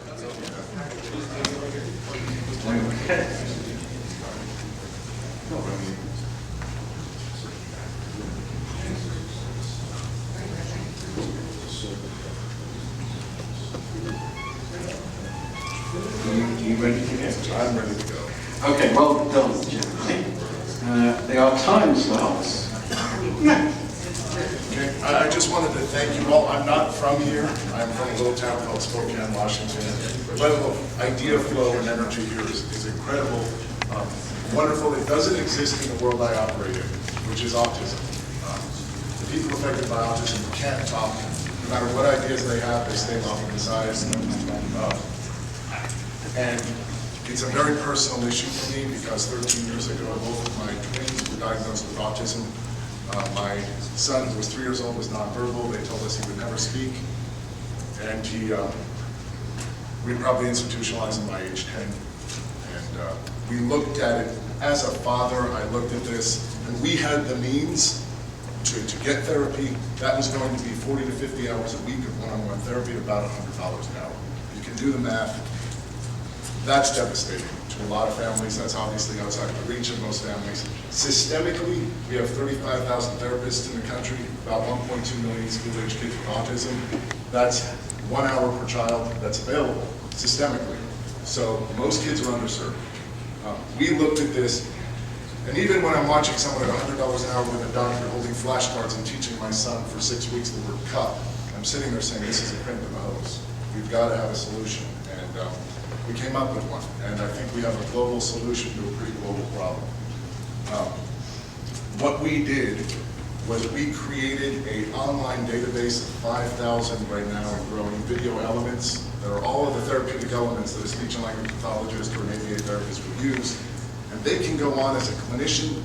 You ready to get? I'm ready to go. Okay, well done, gentlemen. They are time slots. Okay. I just wanted to thank you all. I'm not from here. I'm from a little town called Spokane, Washington. The level of idea flow and energy here is incredible, wonderful. It doesn't exist in the world I operate in, which is autism. The people affected by autism can't talk. No matter what ideas they have, they stay off to the side. And it's a very personal issue for me because 13 years ago, both of my twins were diagnosed with autism. My son, who was 3 years old, was nonverbal. They told us he would never speak. And we'd probably institutionalized him by age 10. And we looked at it, as a father, I looked at this, and we had the means to get therapy. That was going to be 40 to 50 hours a week of one-on-one therapy, about $100 an hour. You can do the math. That's devastating to a lot of families. That's obviously outside the reach of most families. Systemically, we have 35,000 therapists in the country, about 1.2 million school-age kids with autism. That's 1 hour per child that's available systemically. So most kids are underserved. We looked at this, and even when I'm watching someone at $100 an hour with a doctor holding flashcards and teaching my son for 6 weeks the word cup, I'm sitting there saying, this is a print of the hose. We've got to have a solution. And we came up with one, and I think we have a global solution to a pretty global problem. What we did was we created an online database of 5,000 right now and growing video elements that are all of the therapeutic elements that a speech and language pathologist or an ABA therapist would use. And they can go on as a clinician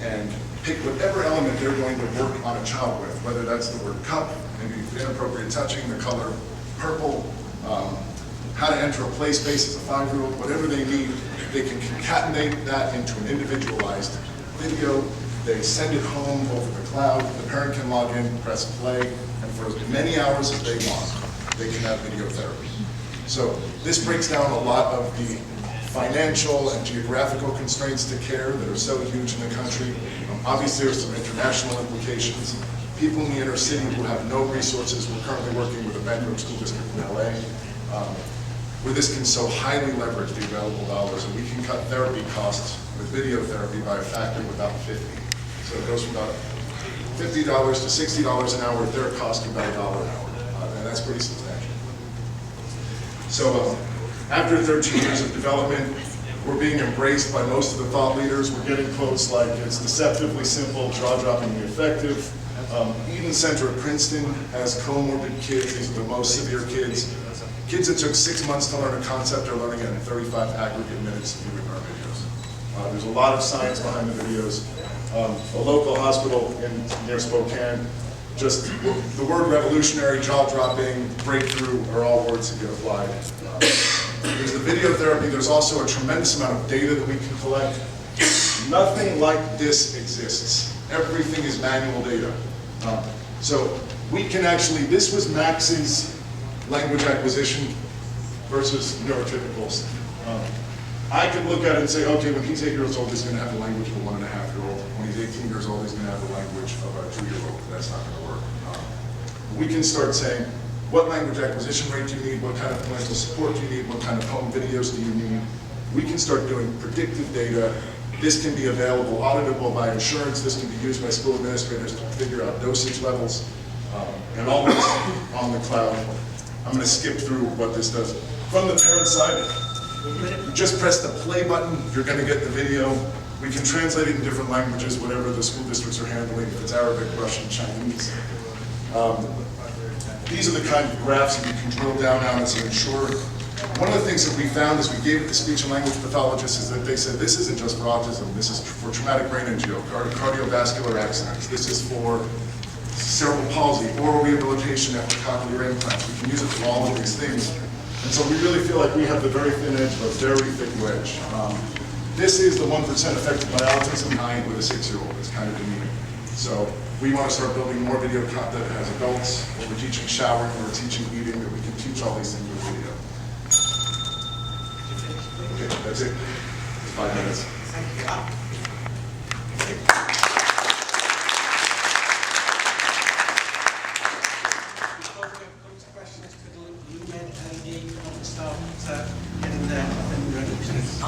and pick whatever element they're going to work on a child with, whether that's the word cup, maybe inappropriate touching, the color purple, how to enter a play space as a 5-year-old, whatever they need, they can concatenate that into an individualized video. They send it home over the cloud. The parent can log in, press play, and for as many hours as they want, they can have video therapy. So this breaks down a lot of the financial and geographical constraints to care that are so huge in the country. Obviously, there's some international implications. People in the inner city who have no resources, we're currently working with a bankrupt school district in LA, where this can so highly leverage the available dollars, and we can cut therapy costs with video therapy by a factor of about 50. So it goes from about $50 to $60 an hour at their cost to about $1 an hour, and that's pretty substantial. So after 13 years of development, we're being embraced by most of the thought leaders. We're getting quotes like, it's deceptively simple, jaw-droppingly effective. Eden Center at Princeton has comorbid kids. These are the most severe kids. Kids that took 6 months to learn a concept are learning it in 35 aggregate minutes of viewing our videos. There's a lot of science behind the videos. A local hospital near Spokane, just the word revolutionary, jaw-dropping, breakthrough are all words that get applied. There's the video therapy. There's also a tremendous amount of data that we can collect. Nothing like this exists. Everything is manual data. So we can actually, this was Max's language acquisition versus neurotypicals. I could look at it and say, okay, when he's 8 years old, he's going to have the language of a 1.5-year-old. When he's 18 years old, he's going to have the language of a 2-year-old. That's not going to work. We can start saying, what language acquisition rate do you need? What kind of parental support do you need? What kind of home videos do you need? We can start doing predictive data. This can be available, auditable by insurance. This can be used by school administrators to figure out dosage levels. And all this on the cloud. I'm going to skip through what this does. From the parent side, you just press the play button, you're going to get the video. We can translate it in different languages, whatever the school districts are handling, if it's Arabic, Russian, Chinese. These are the kind of graphs that you can drill down on as an insurer. One of the things that we found as we gave it to speech and language pathologists is that they said, this isn't just for autism, this is for traumatic brain injury, cardiovascular accidents, this is for cerebral palsy, oral rehabilitation after cochlear implants. We can use it for all of these things. And so we really feel like we have the very thin edge, but very thick wedge. This is the 1% affected by autism, 9 with a 6-year-old. It's kind of demeaning. So we want to start building more video content that has adults, where we're teaching showering, where we're teaching eating, that we can teach all these things with video. Okay, that's it. 5 minutes. Thank you. Before we come to questions, could you make any want to start getting there and ready, please?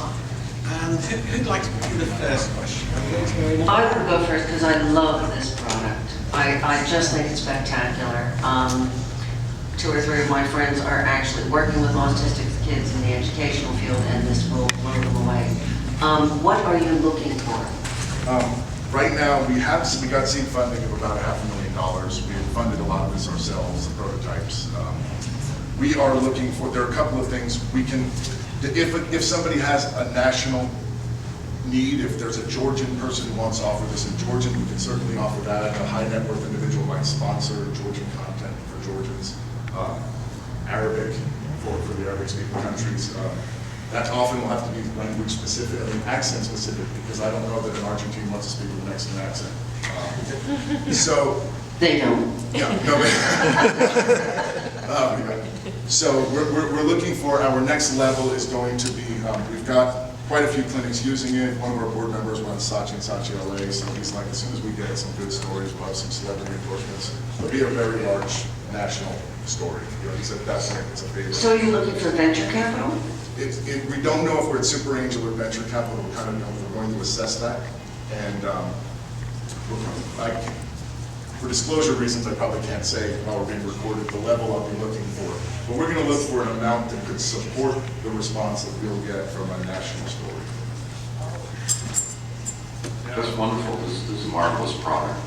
And who'd like to do the first question? Are you going to go in? I would go first because I love this product. I just think it's spectacular. 2 or 3 of my friends are actually working with autistic kids in the educational field, and this will blow them away. What are you looking for? Right now, we got seed funding of about $500,000. We have funded a lot of this ourselves, the prototypes. We are looking for, there are a couple of things we can, if somebody has a national need, if there's a Georgian person who wants to offer this in Georgian, we can certainly offer that. A high net worth individual might sponsor Georgian content for Georgians. Arabic for the Arabic speaking countries. That often will have to be language specific, I mean accent specific, because I don't know that an Argentine wants to speak with a Mexican accent. So They don't. yeah, no, so we're looking for our next level is going to be, we've got quite a few clinics using it. One of our board members runs Saatchi & Saatchi LA, so he's like, as soon as we get some good stories, we'll have some celebrity endorsements. It'll be a very large national story. You know, he said that's it, it's a big. So you're looking for venture capital? We don't know if we're at super angel or venture capital. We're kind of, we're going to assess that. And for disclosure reasons, I probably can't say while we're being recorded the level I'll be looking for. But we're going to look for an amount that could support the response that we'll get from a national story. That's wonderful. This is a marvelous product.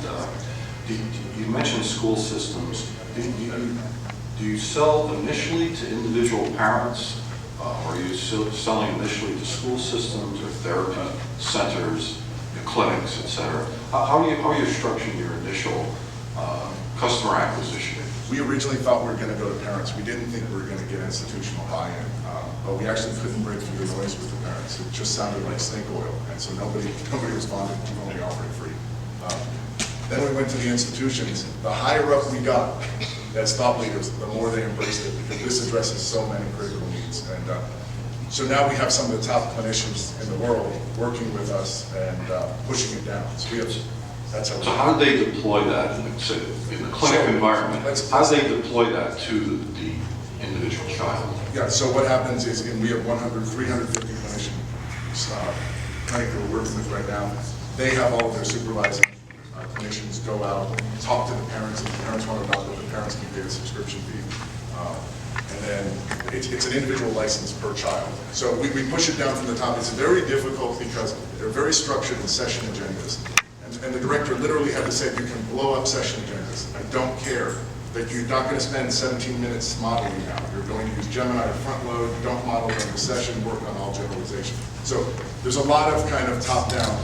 You mentioned school systems. Do you sell initially to individual parents? Or are you selling initially to school systems or therapy centers, clinics, etc.? How are you structuring your initial customer acquisition? We originally thought we were going to go to parents. We didn't think we were going to get institutional buy-in, but we actually couldn't break through the noise with the parents. It just sounded like snake oil, and so nobody responded. We only offered it free. Then we went to the institutions. The higher up we got as thought leaders, the more they embraced it, because this addresses so many critical needs. And so now we have some of the top clinicians in the world working with us and pushing it down. So we have, that's how. So how do they deploy that in the clinic environment? How do they deploy that to the individual child? Yeah, so what happens is, we have 350 clinicians clinic that we're working with right now. They have all of their supervising clinicians go out, talk to the parents. If the parents want to adopt it, the parents can pay a subscription fee. And then it's an individual license per child. So we push it down from the top. It's very difficult because they're very structured in session agendas. And the director literally had to say, you can blow up session agendas. I don't care that you're not going to spend 17 minutes modeling now. You're going to use Gemini to front load, don't model during the session, work on all generalization. So there's a lot of kind of top-down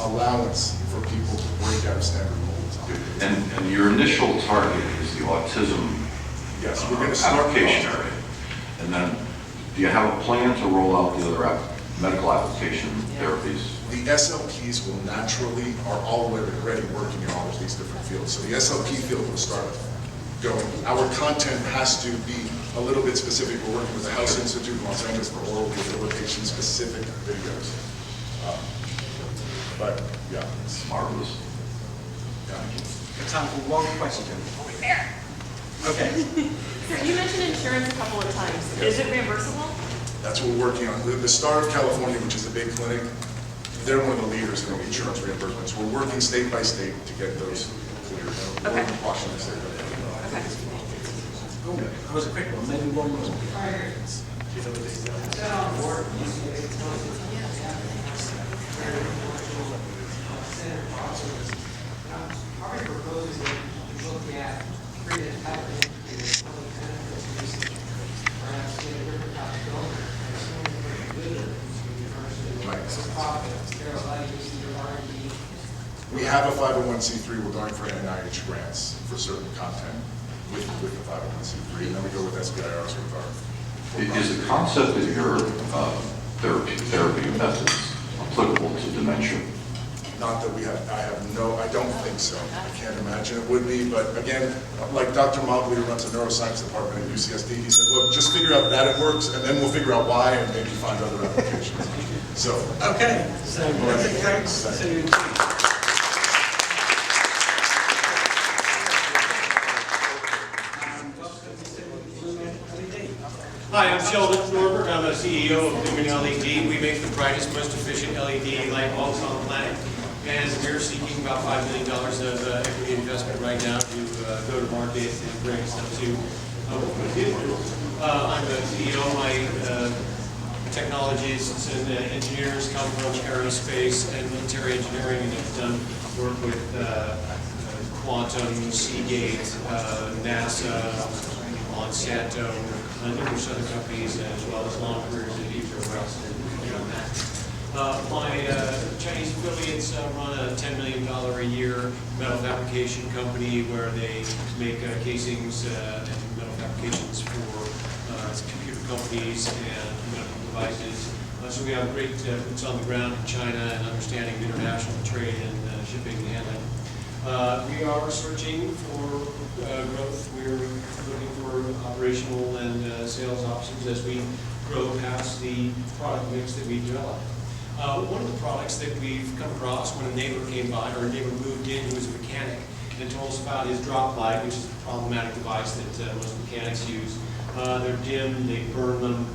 allowance for people to break out of standard molds. And your initial target is the autism Yes, we're going to start application area. And then do you have a plan to roll out the other medical application therapies? The SLPs will naturally, are already working in all of these different fields. So the SLP field will start going. Our content has to be a little bit specific. We're working with the House Institute in Los Angeles for oral rehabilitation specific videos. But yeah, It's marvelous. yeah. Time for one question. Okay. So you mentioned insurance a couple of times. Is it reimbursable? That's what we're working on. The Startup California, which is a big clinic, they're one of the leaders in the insurance reimbursements. We're working state by state to get those cleared. Okay. Washington State. Okay. Oh, that was a quick one. Maybe one more. Are you proposing that you look at creative packaging and public benefits perhaps get a different type of donor and assuming for good versus profit, there allow you to see your R&D? We have a 501c3. We're going for NIH grants for certain content with the 501c3, and then we go with SBIRs with our. Is the concept of your therapy methods applicable to dementia? Not that I don't think so. I can't imagine it would be, but again, like Dr. Mobley, who runs the neuroscience department at UCSD, he said, look, just figure out that it works, and then we'll figure out why and maybe find other applications. So. Okay, so thanks. Hi, I'm Sheldon Norberg. I'm a CEO of Lumen LED. We make the brightest, most efficient LED light bulbs on the planet. And we're seeking about $5 million of equity investment right now to go to market and bring us up to what we do. I'm the CEO. My technologists and engineers come from aerospace and military engineering, and have done work with Quantum, Seagate, NASA, Monsanto, numerous other companies, as well as long careers at Hebrew Rouse and beyond that. My Chinese affiliates run a $10 million a year metal fabrication company where they make casings and metal fabrications for computer companies and medical devices. So we have great boots on the ground in China and understanding of international trade and shipping and handling. We are searching for growth. We're looking for operational and sales officers as we grow past the product mix that we develop. One of the products that we've come across when a neighbor came by, or a neighbor moved in who was a mechanic, and told us about his drop light, which is a problematic device that most mechanics use. They're dim, they burn them,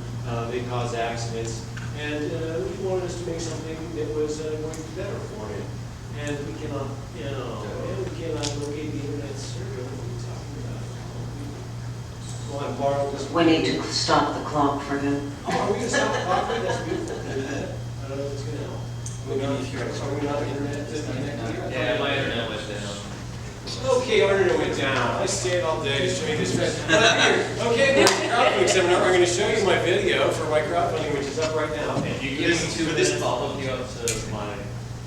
they cause accidents, and he wanted us to make something that was going to be better for him. And we cannot, we cannot locate the internet server. What are we talking about? Well, I borrowed this. We need to stop the clock for him. Oh, are we going to stop the clock? That's beautiful. I don't know if it's going to help. Are we not internet connected? Yeah, my internet went down. Okay, our internet went down. I stayed all day to show you this. Okay, we're at the crowdfunding seminar. I'm going to show you my video for my crowdfunding, which is up right now. If you give me 2 minutes, I'll hook you up to my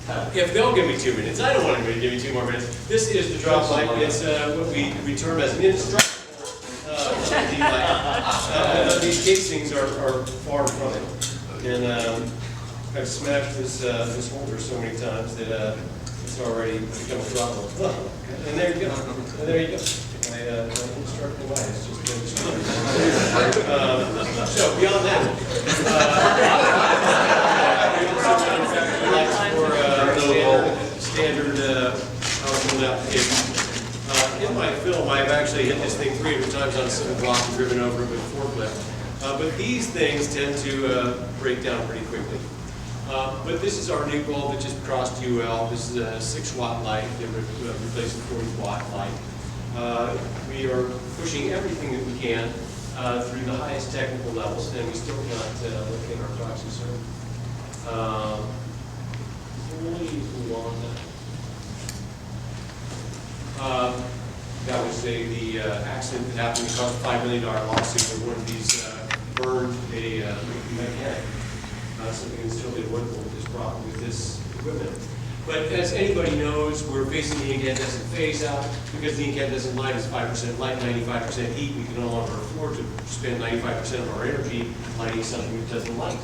tablet. If they'll give me 2 minutes, I don't want anybody to give me 2 more minutes. This is the drop light. It's what we term as an instructional LED light. These casings are far from it, and I've smashed this holder so many times that it's already become a problem. And there you go. And there you go. My instructional light is just been destroyed. So beyond that, we also manufacture lights for standard household applications. In my film, I've actually hit this thing 300 times on a single block and driven over it with a forklift. But these things tend to break down pretty quickly. But this is our new bulb that just crossed UL. This is a 6-watt light that replaced the 40-watt light. We are pushing everything that we can through the highest technical levels, and we still cannot locate our proxy server. Please move on. That was the accident that happened that caused a $5 million lawsuit where one of these burned a mechanic. Something that's totally avoidable with this problem, with this equipment. But as anybody knows, we're facing the incandescent phase out because the incandescent light is 5% light, 95% heat. We can no longer afford to spend 95% of our energy lighting something that doesn't light.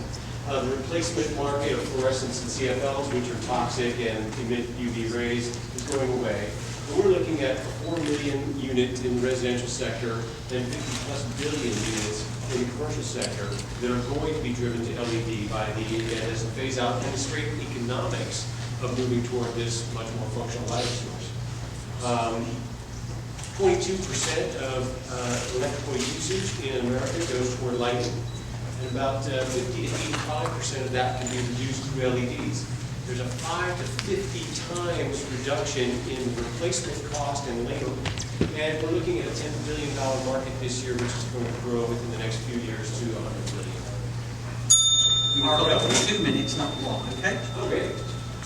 The replacement market of fluorescents and CFLs, which are toxic and emit UV rays, is going away. And we're looking at 4 million units in the residential sector and 50+ billion units in the commercial sector that are going to be driven to LED by the incandescent phase out and the straight economics of moving toward this much more functional lighting source. 22% of electrical usage in America goes toward lighting, and about 50 to 85% of that can be reduced through LEDs. There's a 5 to 50 times reduction in replacement cost and labor. And we're looking at a $10 billion market this year, which is going to grow within the next few years to $100 billion. We've got 2 minutes, not 1, okay? Okay.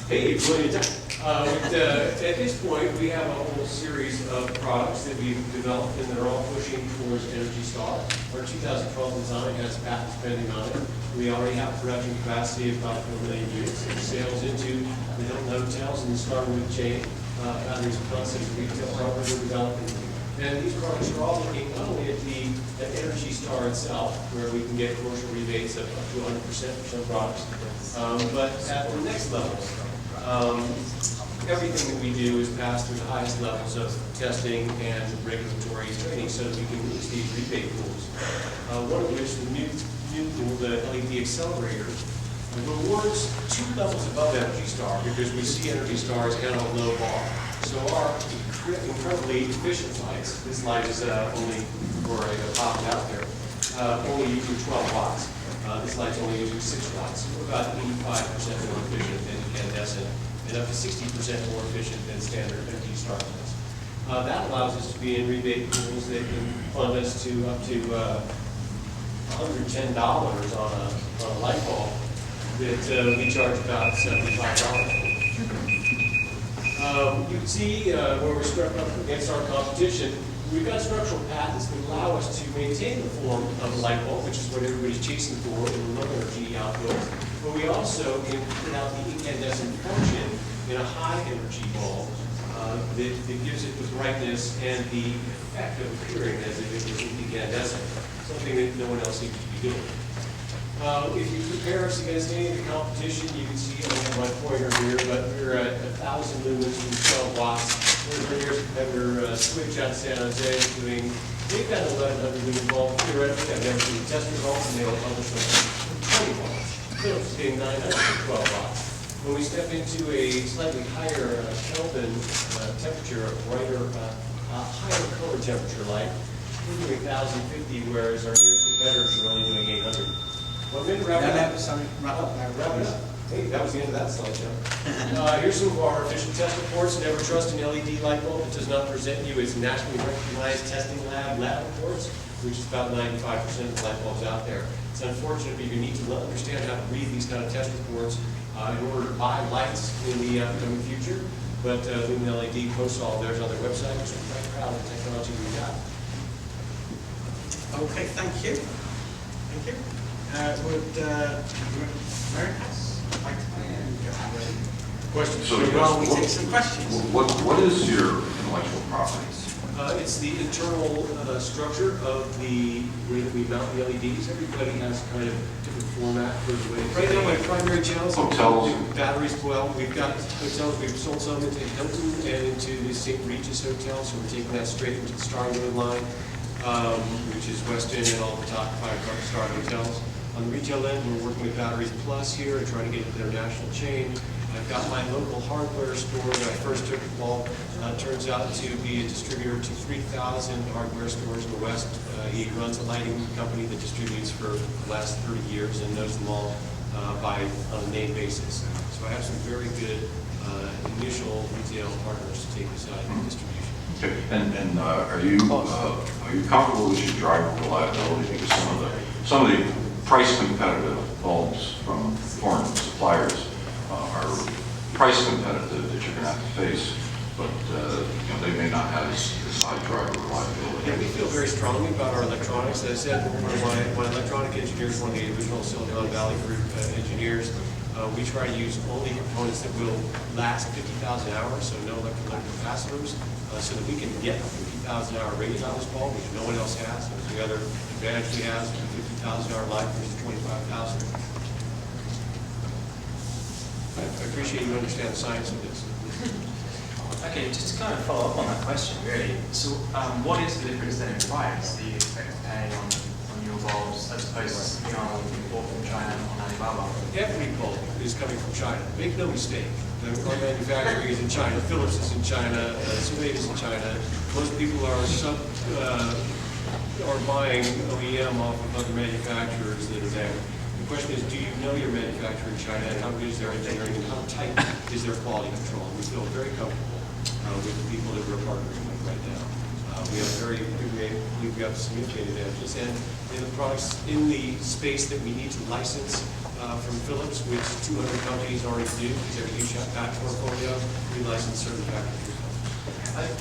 Hey, plenty of time. At this point, we have a whole series of products that we've developed, and they're all pushing towards Energy Star. Our 2012 design has patent pending on it. We already have a production capacity of about 4 million units. It sales into the Hilton hotels and the Starwood chain. There's a concept of retail partners we're developing. And these products are all looking not only at Energy Star itself, where we can get commercial rebates of up to 100% for some products, but at the next level. Everything that we do is passed through the highest levels of testing and regulatory training so that we can use these rebate pools. One of which, the new pool, the LED accelerator, rewards 2 levels above Energy Star because we see Energy Star as kind of a low bar. So our incredibly efficient lights, this light is only, for a pop out there, only using 12 watts. This light's only using 6 watts, so about 85% more efficient than incandescent, and up to 60% more efficient than standard Energy Star lights. That allows us to be in rebate pools that can fund us to up to $110 on a light bulb that we charge about $75 for. You can see where we're struck up against our competition. We've got structural patents that allow us to maintain the form of a light bulb, which is what everybody's chasing for in low energy outputs. But we also can put out the incandescent function in a high energy bulb that gives it the brightness and the effect of appearing as if it was incandescent, something that no one else seems to be doing. If you compare us against any of the competition, you can see, I don't have my pointer here, but we're at 1,000 lumens from 12 watts. There's our nearest competitor, Switch out of San Jose, doing, they've got an 1,100 lumen bulb. Theoretically, I've never seen the test results, and they will publish them from 20 watts. Philips is getting 912 watts. When we step into a slightly higher Kelvin temperature, a brighter, higher color temperature light, we're doing 1,050, whereas our nearest competitors are only doing 800. Well, maybe wrap it up. Sorry, wrap up. Wrap it up. Hey, that was the end of that slideshow. Here's some of our official test reports. Never trust an LED light bulb that does not present you as nationally recognized testing lab reports, which is about 95% of the light bulbs out there. It's unfortunate, but you need to understand how to read these kind of test reports in order to buy lights in the upcoming future. But Lumen LED posts all theirs on their website, which we're quite proud of the technology we've got. Okay, thank you. Thank you. Would Americas like to get ready? Questions? So While we take some questions. What is your intellectual property? It's the internal structure of the way that we mount the LEDs. Everybody has kind of different format for the way. Right now, my primary channels are Hotels. batteries. Well, we've got hotels. We've sold some into Hilton and into the St. Regis Hotel, so we're taking that straight into the Starwood line, which is Westin and all the top 5-star hotels. On the retail end, we're working with Batteries Plus here and trying to get into their national chain. I've got my local hardware store that I first took involved. Turns out to be a distributor to 3,000 hardware stores in the West. He runs a lighting company that distributes for the last 30 years and knows them all on a name basis. So I have some very good initial retail partners to take this out in distribution. Okay. And are you comfortable with your driver reliability? Because some of the price competitive bulbs from foreign suppliers are price competitive that you're going to have to face, but they may not have as high driver reliability. Yeah, we feel very strongly about our electronics. As I said, one of my electronic engineers, one of the original Silicon Valley Group engineers, we try to use only components that will last 50,000 hours, so no electrolytic capacitors, so that we can get a 50,000 hour rating on this bulb, which no one else has. That's the other advantage we have, 50,000 hour life versus 25,000. I appreciate you understand the science of this. Okay, just to kind of follow up on that question, really. So, what is the difference then in price that you expect to pay on your bulbs as opposed to something import from China on Alibaba? Every bulb is coming from China. Make no mistake. Our manufacturing is in China. Philips is in China. Swade is in China. Most people are buying OEM off of other manufacturers that are there. The question is, do you know your manufacturer in China, and how good is their engineering, and how tight is their quality control? We feel very comfortable with the people that we're partnering with right now. We have significant advantages, and the products in the space that we need to license from Philips, which 200 companies already do, because they're a huge patent portfolio, we license certain factories.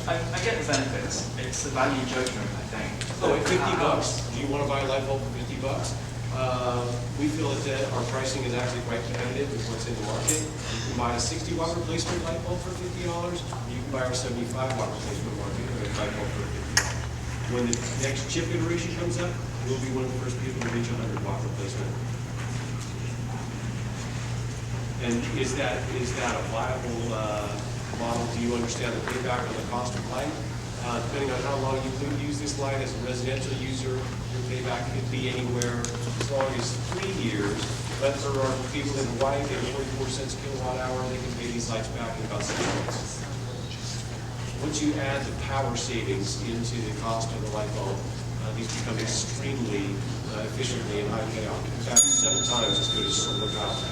I get the benefits. It's the value judgment, I think. Oh, at $50. Do you want to buy a light bulb for $50? We feel that our pricing is actually quite competitive with what's in the market. You can buy a 60-watt replacement light bulb for $50. You can buy our 75-watt replacement light bulb for $50. When the next chip iteration comes up, we'll be one of the first people to reach 100-watt replacement. And is that a viable model? Do you understand the payback on the cost of light? Depending on how long you use this light as a residential user, your payback could be anywhere as long as 3 years. But for our people in Hawaii, they're 44 cents a kilowatt hour, they can pay these lights back in about 6 months. Once you add the power savings into the cost of the light bulb, these become extremely efficiently and high payoff. In fact, 7 times as good as solar power.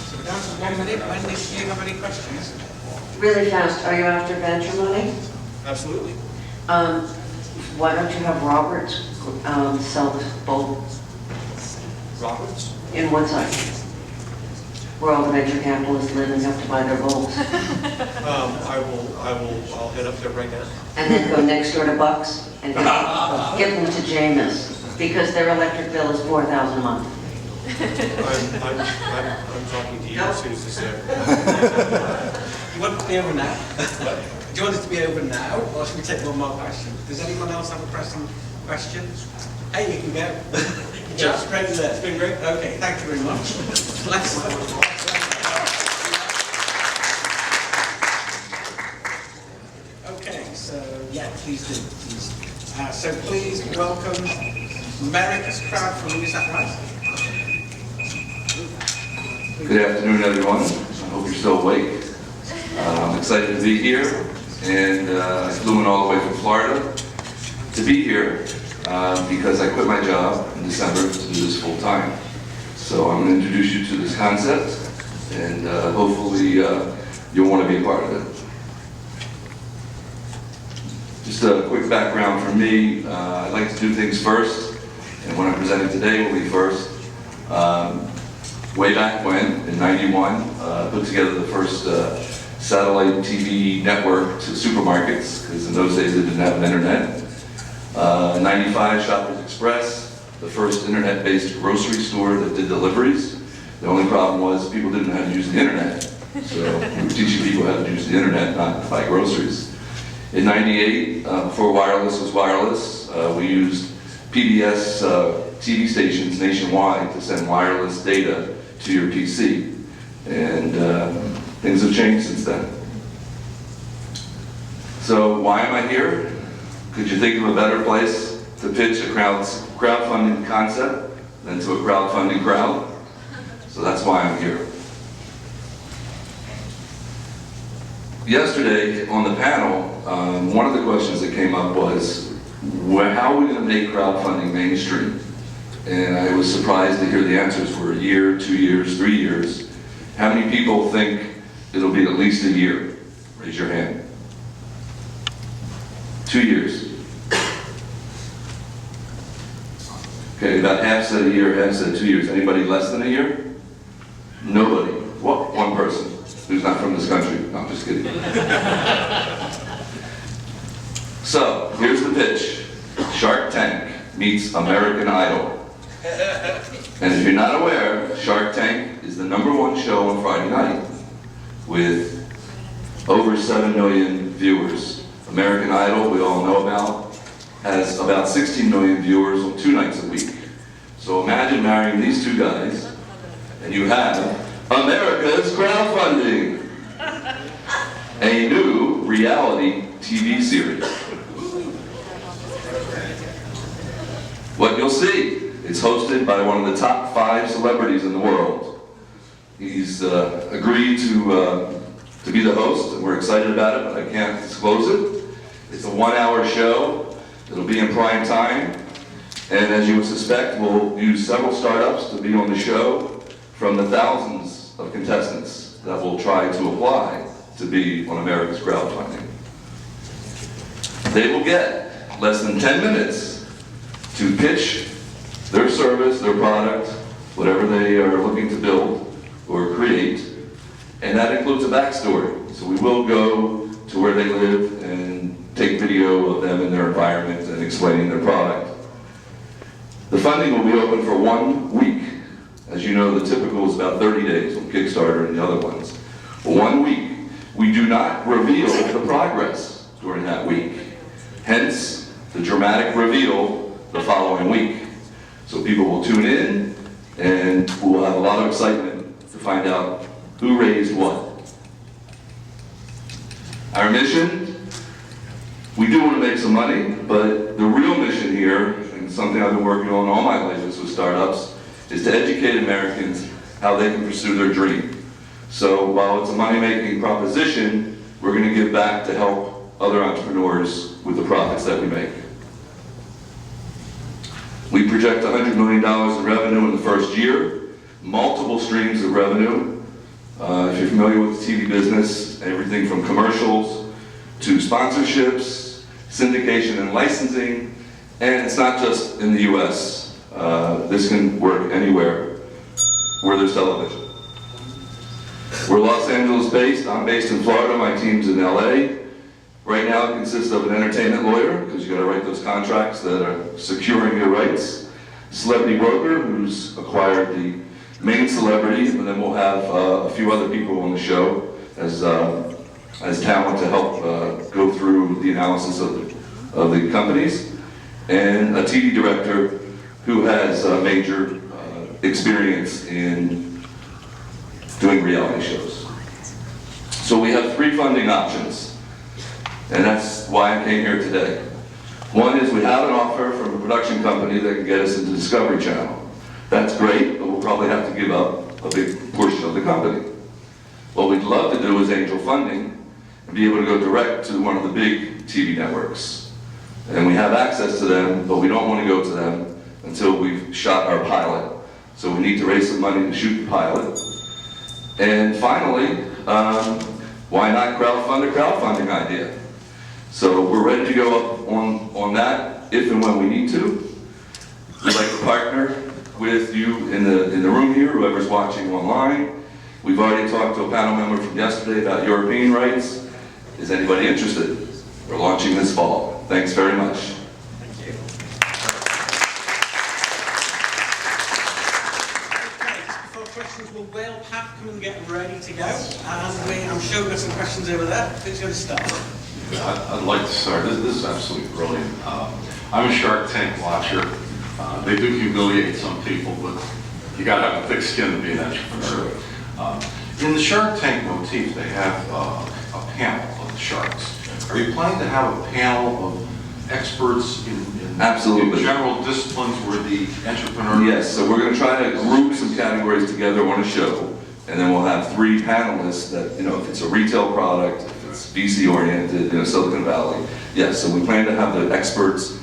So we're down to 1 minute. Wendy, do you have any questions? Really fast, are you after venture money? Absolutely. Why don't you have Roberts sell the bulb Roberts? in Woodside? Where all the venture capitalists live and have to buy their bulbs. I'll head up there right now. And then go next door to Bucks and give them to Jameis, because their electric bill is $4,000 a month. I'm talking to you as soon as this is over. You want it to be over now? Do you want it to be over now, or should we take one more question? Does anyone else have a pressing question? Hey, you can go. Just straight there. It's been great. Okay, thank you very much. Okay, so yeah, please do. Please. So please welcome America's Crowdfunding. Is that right? Good afternoon, everyone. I hope you're still awake. I'm excited to be here, and I flew in all the way from Florida to be here because I quit my job in December to do this full time. So I'm going to introduce you to this concept, and hopefully you'll want to be a part of it. Just a quick background for me. I like to do things first, and what I'm presenting today will be first. Way back when, in '91, put together the first satellite TV network to supermarkets, because in those days they didn't have an internet. In '95, Shoppers Express, the first internet-based grocery store that did deliveries. The only problem was people didn't know how to use the internet. So we were teaching people how to use the internet, not buy groceries. In '98, before wireless was wireless, we used PBS TV stations nationwide to send wireless data to your PC. And things have changed since then. So why am I here? Could you think of a better place to pitch a crowdfunding concept than to a crowdfunding crowd? So that's why I'm here. Yesterday on the panel, one of the questions that came up was, how are we going to make crowdfunding mainstream? And I was surprised to hear the answers were a year, 2 years, 3 years. How many people think it'll be at least a year? Raise your hand. 2 years. Okay, about half said a year, half said 2 years. Anybody less than a year? Nobody. What? One person who's not from this country. No, I'm just kidding. So, here's the pitch. Shark Tank meets American Idol. And if you're not aware, Shark Tank is the #1 show on Friday night with over 7 million viewers. American Idol, we all know about, has about 16 million viewers on 2 nights a week. So imagine marrying these two guys, and you have America's Crowdfunding, a new reality TV series. What you'll see, it's hosted by one of the top 5 celebrities in the world. He's agreed to be the host, and we're excited about it, but I can't disclose it. It's a 1-hour show. It'll be in prime time, and as you would suspect, we'll use several startups to be on the show from the thousands of contestants that will try to apply to be on America's Crowdfunding. They will get less than 10 minutes to pitch their service, their product, whatever they are looking to build or create, and that includes a backstory. So we will go to where they live and take video of them in their environment and explaining their product. The funding will be open for 1 week. As you know, the typical is about 30 days on Kickstarter and the other ones. For 1 week, we do not reveal the progress during that week. Hence, the dramatic reveal the following week. So people will tune in, and we'll have a lot of excitement to find out who raised what. Our mission, we do want to make some money, but the real mission here, and something I've been working on all my life with startups, is to educate Americans how they can pursue their dream. So while it's a money-making proposition, we're going to give back to help other entrepreneurs with the profits that we make. We project $100 million in revenue in the first year, multiple streams of revenue. If you're familiar with the TV business, everything from commercials to sponsorships, syndication and licensing, and it's not just in the US. This can work anywhere where there's television. We're Los Angeles based, I'm based in Florida, my team's in LA. Right now it consists of an entertainment lawyer, because you gotta write those contracts that are securing your rights. Celebrity broker, who's acquired the main celebrity, and then we'll have a few other people on the show as talent to help go through the analysis of the companies. And a TV director who has major experience in doing reality shows. So we have 3 funding options, and that's why I came here today. One is we have an offer from a production company that can get us into Discovery Channel. That's great, but we'll probably have to give up a big portion of the company. What we'd love to do is angel funding and be able to go direct to one of the big TV networks. And we have access to them, but we don't want to go to them until we've shot our pilot. So we need to raise some money to shoot the pilot. And finally, why not crowdfund a crowdfunding idea? So we're ready to go up on that if and when we need to. We'd like to partner with you in the room here, whoever's watching online. We've already talked to a panel member from yesterday about European rights. Is anybody interested? We're launching this fall. Thanks very much. Thank you. Okay, just before questions, we'll have come and get ready to go. And I'm sure we've got some questions over there. Who's going to start? I'd like to start. This is absolutely brilliant. I'm a Shark Tank watcher. They do humiliate some people, but you got to have a thick skin to be an entrepreneur. In the Shark Tank motif, they have a panel of the sharks. Are you planning to have a panel of experts in Absolutely. general disciplines where the entrepreneur? Yes, so we're going to try to group some categories together on a show, and then we'll have 3 panelists that, if it's a retail product, if it's VC oriented, Silicon Valley. Yes, so we plan to have the experts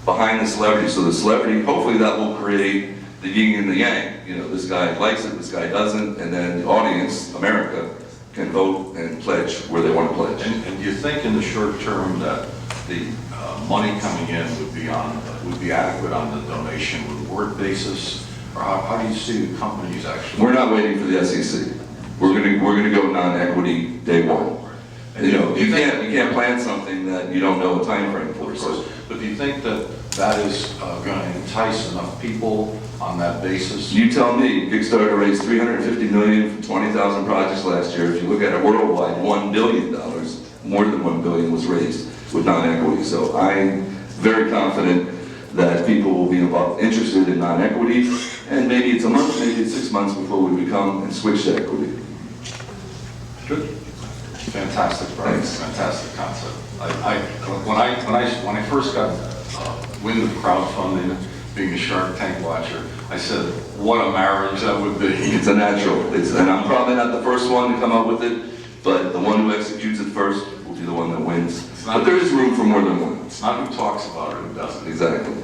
behind the celebrity. So the celebrity, hopefully that will create the yin and the yang. This guy likes it, this guy doesn't, and then the audience, America, can vote and pledge where they want to pledge. And do you think in the short term that the money coming in would be adequate on the donation reward basis? Or how do you see the companies actually? We're not waiting for the SEC. We're going to go non-equity day one. You can't plan something that you don't know a time frame for. Of course, but do you think that is going to entice enough people on that basis? You tell me. Kickstarter raised $350 million from 20,000 projects last year. If you look at it worldwide, $1 billion, more than $1 billion was raised with non-equity. So I'm very confident that people will be interested in non-equity, and maybe it's a month, maybe it's 6 months before we become and switch to equity. Good. Fantastic product, fantastic concept. When I first got wind of crowdfunding, being a Shark Tank watcher, I said, what a marriage that would be. It's a natural, and I'm probably not the first one to come up with it, but the one who executes it first will be the one that wins. But there is room for more than one. It's not who talks about it, who doesn't. Exactly.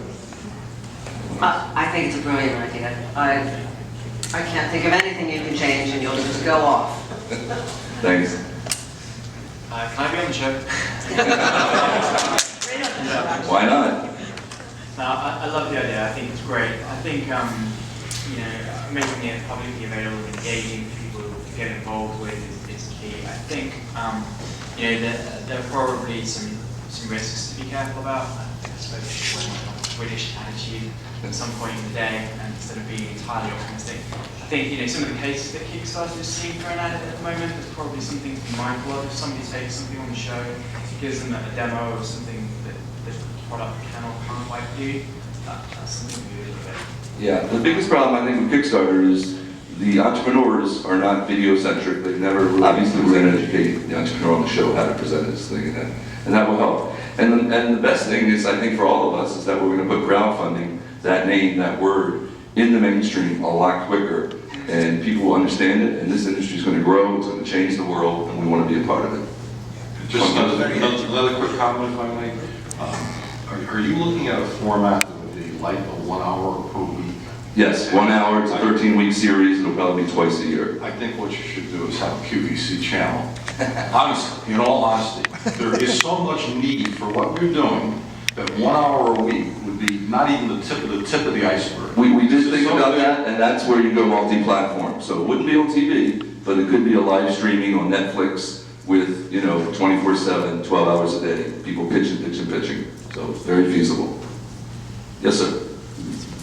I think it's a brilliant idea. I can't think of anything you can change and you'll just go off. Thanks. Can I be on the show? Why not? No, I love the idea. I think it's great. I think making it publicly available, engaging people to get involved with is key. I think there are probably some risks to be careful about. I suppose a British attitude at some point in the day, and instead of being entirely optimistic. I think some of the cases that Kickstarter is seeing thrown at it at the moment, there's probably something to be mindful of. If somebody takes something on the show, gives them a demo of something that the product can or can't quite do, that's something to be a little bit. Yeah, the biggest problem I think with Kickstarter is the entrepreneurs are not video-centric. They've never, obviously we're going to educate the entrepreneur on the show how to present this thing, and that will help. And the best thing is, I think for all of us, is that we're going to put crowdfunding, that name, that word, in the mainstream a lot quicker, and people will understand it, and this industry is going to grow, it's going to change the world, and we want to be a part of it. Just another quick comment, if I may. Are you looking at a format that would be like a 1 hour per week? Yes, 1 hour, it's a 13-week series, it'll probably be twice a year. I think what you should do is have a QVC channel. Honestly, in all honesty, there is so much need for what we're doing that 1 hour a week would be not even the tip of the iceberg. We did think about that, and that's where you go multi-platform. So it wouldn't be on TV, but it could be a live streaming on Netflix with, 24/7, 12 hours a day, people pitching. So it's very feasible. Yes, sir.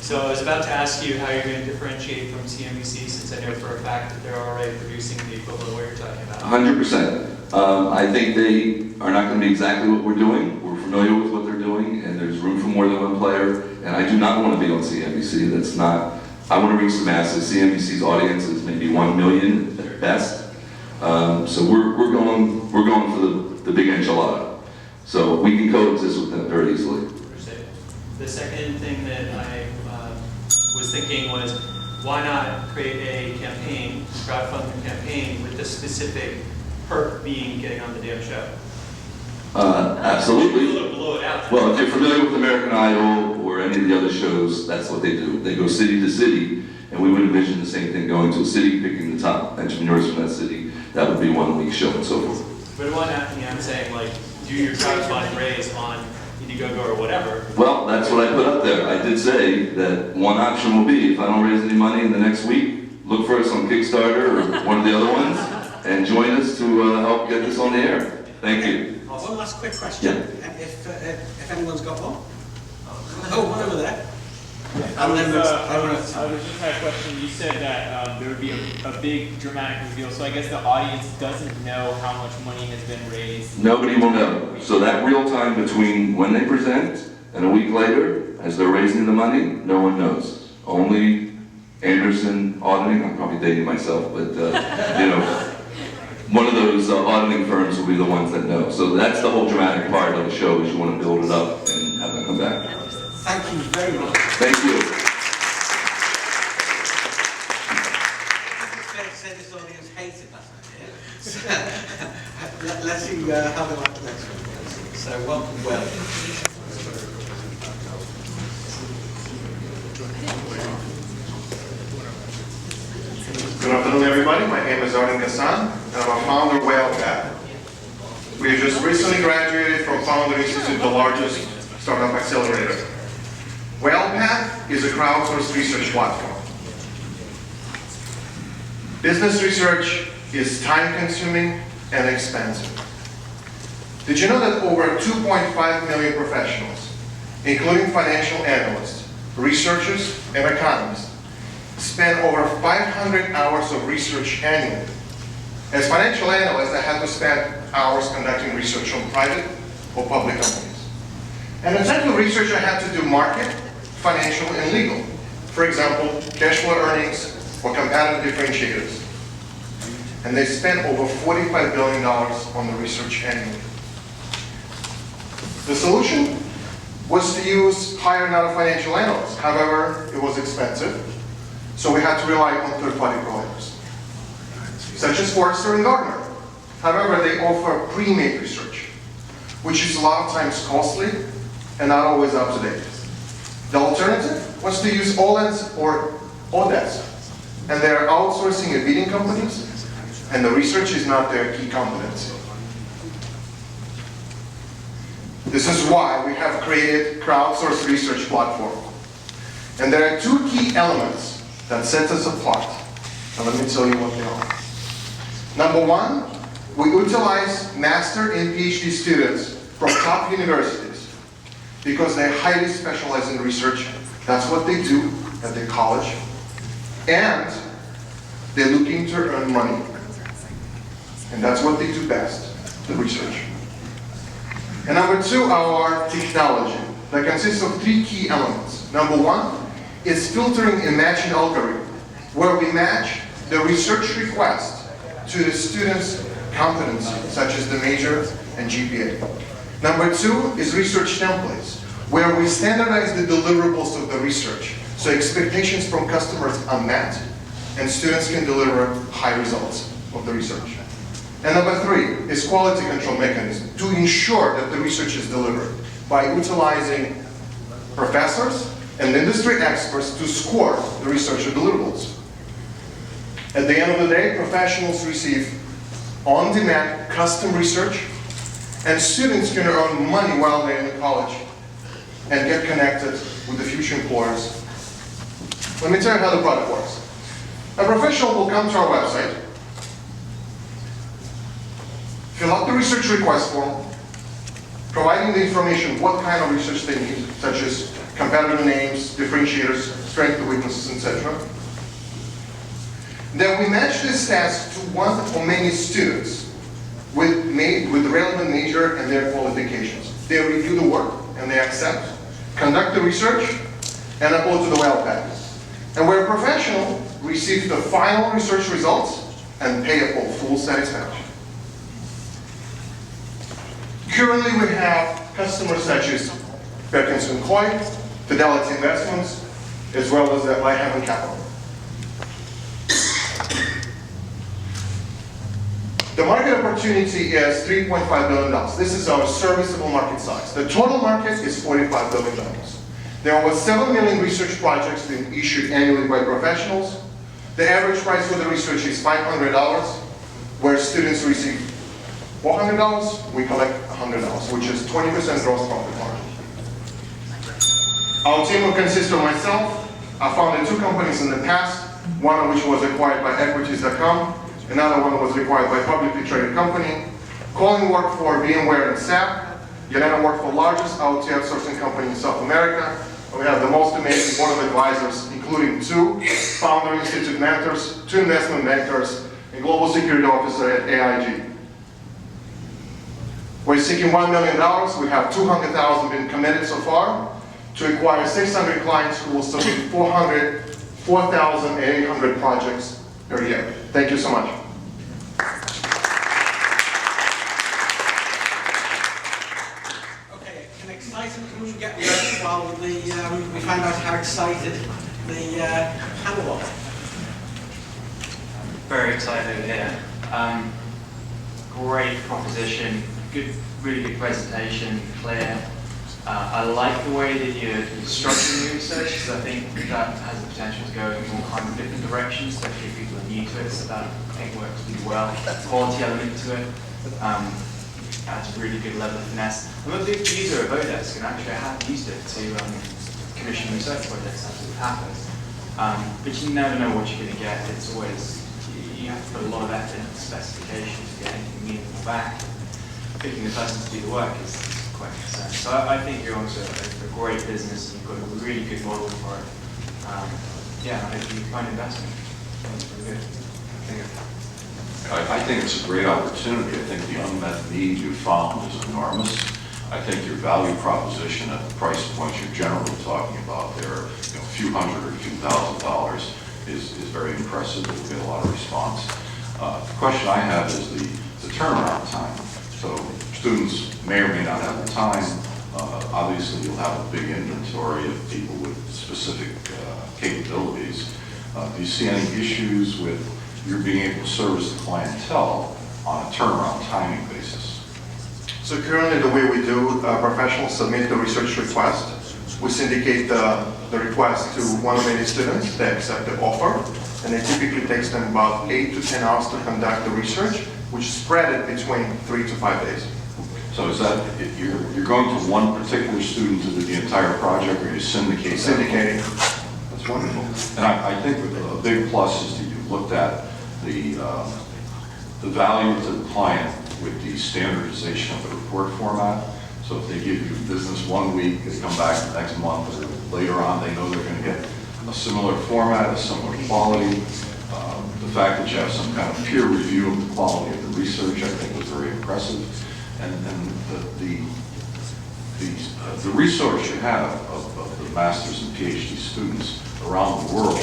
So I was about to ask you how you're going to differentiate from CNBC, since I know for a fact that they're already producing the equivalent of what you're talking about. 100%. I think they are not going to be exactly what we're doing. We're familiar with what they're doing, and there's room for more than one player. And I do not want to be on CNBC. That's not. I want to reach the masses. CNBC's audience is maybe 1 million at best. So we're going for the big enchilada. So we can coexist with them very easily. The second thing that I was thinking was, why not create a campaign, crowdfunding campaign, with the specific perk being getting on the damn show? Absolutely. Blow it out. Well, if you're familiar with American Idol or any of the other shows, that's what they do. They go city to city, and we would envision the same thing, going to a city, picking the top entrepreneurs from that city. That would be 1 week show and so forth. But why not, I'm saying, like, do your crowdfund raise on Indiegogo or whatever. Well, that's what I put up there. I did say that one option will be, if I don't raise any money in the next week, look for us on Kickstarter or one of the other ones, and join us to help get this on the air. Thank you. One last quick question. Yeah. If anyone's got one. Oh, one over there. I was just had a question. You said that there would be a big dramatic reveal, so I guess the audience doesn't know how much money has been raised. Nobody will know. So that real time between when they present and a week later, as they're raising the money, no one knows. Only Anderson Auditing, I'm probably dating myself, but one of those auditing firms will be the ones that know. So that's the whole dramatic part of the show, is you want to build it up and have them come back. Thank you very much. Thank you. It's fair to say this audience hated that idea. Let's see how they like the next one. So welcome, Will. Good afternoon, everybody. My name is Arden Kassan, and I'm a founder of WhalePath. We just recently graduated from Founder Institute, the largest startup accelerator. WhalePath is a crowdsourced research platform. Business research is time-consuming and expensive. Did you know that over 2.5 million professionals, including financial analysts, researchers, and economists, spend over 500 hours of research annually? As financial analysts, I had to spend hours conducting research on private or public companies. And in technical research, I had to do market, financial, and legal. For example, cash flow earnings or competitive differentiators. And they spend over $45 billion on the research annually. The solution was to hire another financial analyst. However, it was expensive, so we had to rely on third-party providers, such as Forrester and Gartner. However, they offer pre-made research, which is a lot of times costly and not always up to date. The alternative was to use Olens or Odesk, and they are outsourcing a bidding companies, and the research is not their key competency. This is why we have created crowdsourced research platform. And there are two key elements that set us apart. And let me tell you what they are. Number one, we utilize master and PhD students from top universities because they're highly specialized in research. That's what they do at their college. And they're looking to earn money. And that's what they do best, the research. And number two, our technology that consists of three key elements. Number one is filtering and matching algorithm, where we match the research request to the student's competency, such as the major and GPA. Number 2 is research templates, where we standardize the deliverables of the research, so expectations from customers are met, and students can deliver high results of the research. And number 3 is quality control mechanism to ensure that the research is delivered by utilizing professors and industry experts to score the research deliverables. At the end of the day, professionals receive on-demand custom research, and students can earn money while they're in college and get connected with the future employers. Let me tell you how the product works. A professional will come to our website, fill out the research request form, providing the information what kind of research they need, such as competitor names, differentiators, strengths, weaknesses, etc. Then we match this task to one or many students with the relevant major and their qualifications. They review the work and they accept, conduct the research, and upload to the web package. And where a professional receives the final research results and pay upon full satisfaction. Currently, we have customers such as Perkins & Coy, Fidelity Investments, as well as Lighthaven Capital. The market opportunity is $3.5 billion. This is our serviceable market size. The total market is $45 billion. There are over 7 million research projects being issued annually by professionals. The average price for the research is $500, where students receive $400, we collect $100, which is 20% gross profit margin. Our team will consist of myself. I founded 2 companies in the past, one of which was acquired by Equities.com, another one was acquired by a publicly traded company. Colin worked for VMware and SAP. Yelena worked for the largest IoT outsourcing company in South America. And we have the most amazing board of advisors, including 2 founder institute mentors, 2 investment bankers, and global security officer at AIG. We're seeking $1 million. We have $200,000 been committed so far to acquire 600 clients who will submit 4,800 projects per year. Thank you so much. Okay, can excitement can we get ready while we find out how excited the panel are? Very excited here. Great proposition, really good presentation, clear. I like the way that you're structuring your research, because I think that has the potential to go in all kinds of different directions, especially if people are new to it, so that I think works really well. Quality element to it adds a really good level of finesse. I'm a big user of Odesk, and actually I have used it to commission research projects as it happens. But you never know what you're going to get. It's always, you have to put a lot of effort into the specification to get anything meaningful back. Picking the person to do the work is quite concerned. So I think you're onto a great business, and you've got a really good model for it. Yeah, I hope you find investment. It's pretty good. I think it's a great opportunity. I think the unmet need you found is enormous. I think your value proposition at the price points you're generally talking about there, a few hundred or a few $1,000s, is very impressive. You'll get a lot of response. The question I have is the turnaround time. So students may or may not have the time. Obviously, you'll have a big inventory of people with specific capabilities. Do you see any issues with your being able to service the clientele on a turnaround timing basis? So currently the way we do, professionals submit the research request. We syndicate the request to one of many students. They accept the offer, and it typically takes them about 8 to 10 hours to conduct the research, which is spread it between 3 to 5 days. So is that, you're going to one particular student to do the entire project, or you syndicate? Syndicating. That's wonderful. And I think a big plus is that you've looked at the value to the client with the standardization of the report format. So if they give you business one week, they come back the next month, or later on, they know they're going to get a similar format, a similar quality. The fact that you have some kind of peer review of the quality of the research, I think, was very impressive. And the resource you have of the master's and PhD students around the world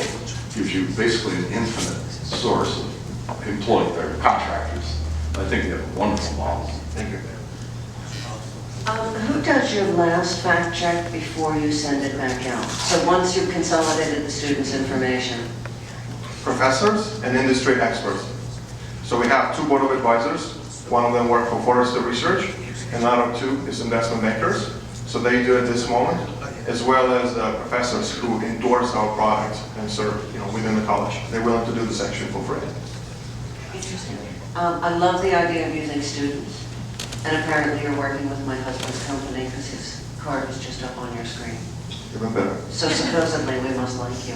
gives you basically an infinite source of employees or contractors. I think you have a wonderful model. Thank you. Who does your last fact check before you send it back out? So once you've consolidated the students' information? Professors and industry experts. So we have 2 board of advisors. One of them work for Forrester Research, and another 2 is investment bankers. So they do at this moment, as well as professors who endorse our product and serve, within the college. They're willing to do this actually for free. Interesting. I love the idea of using students. And apparently you're working with my husband's company because his card was just up on your screen. Even better. So supposedly we must like you.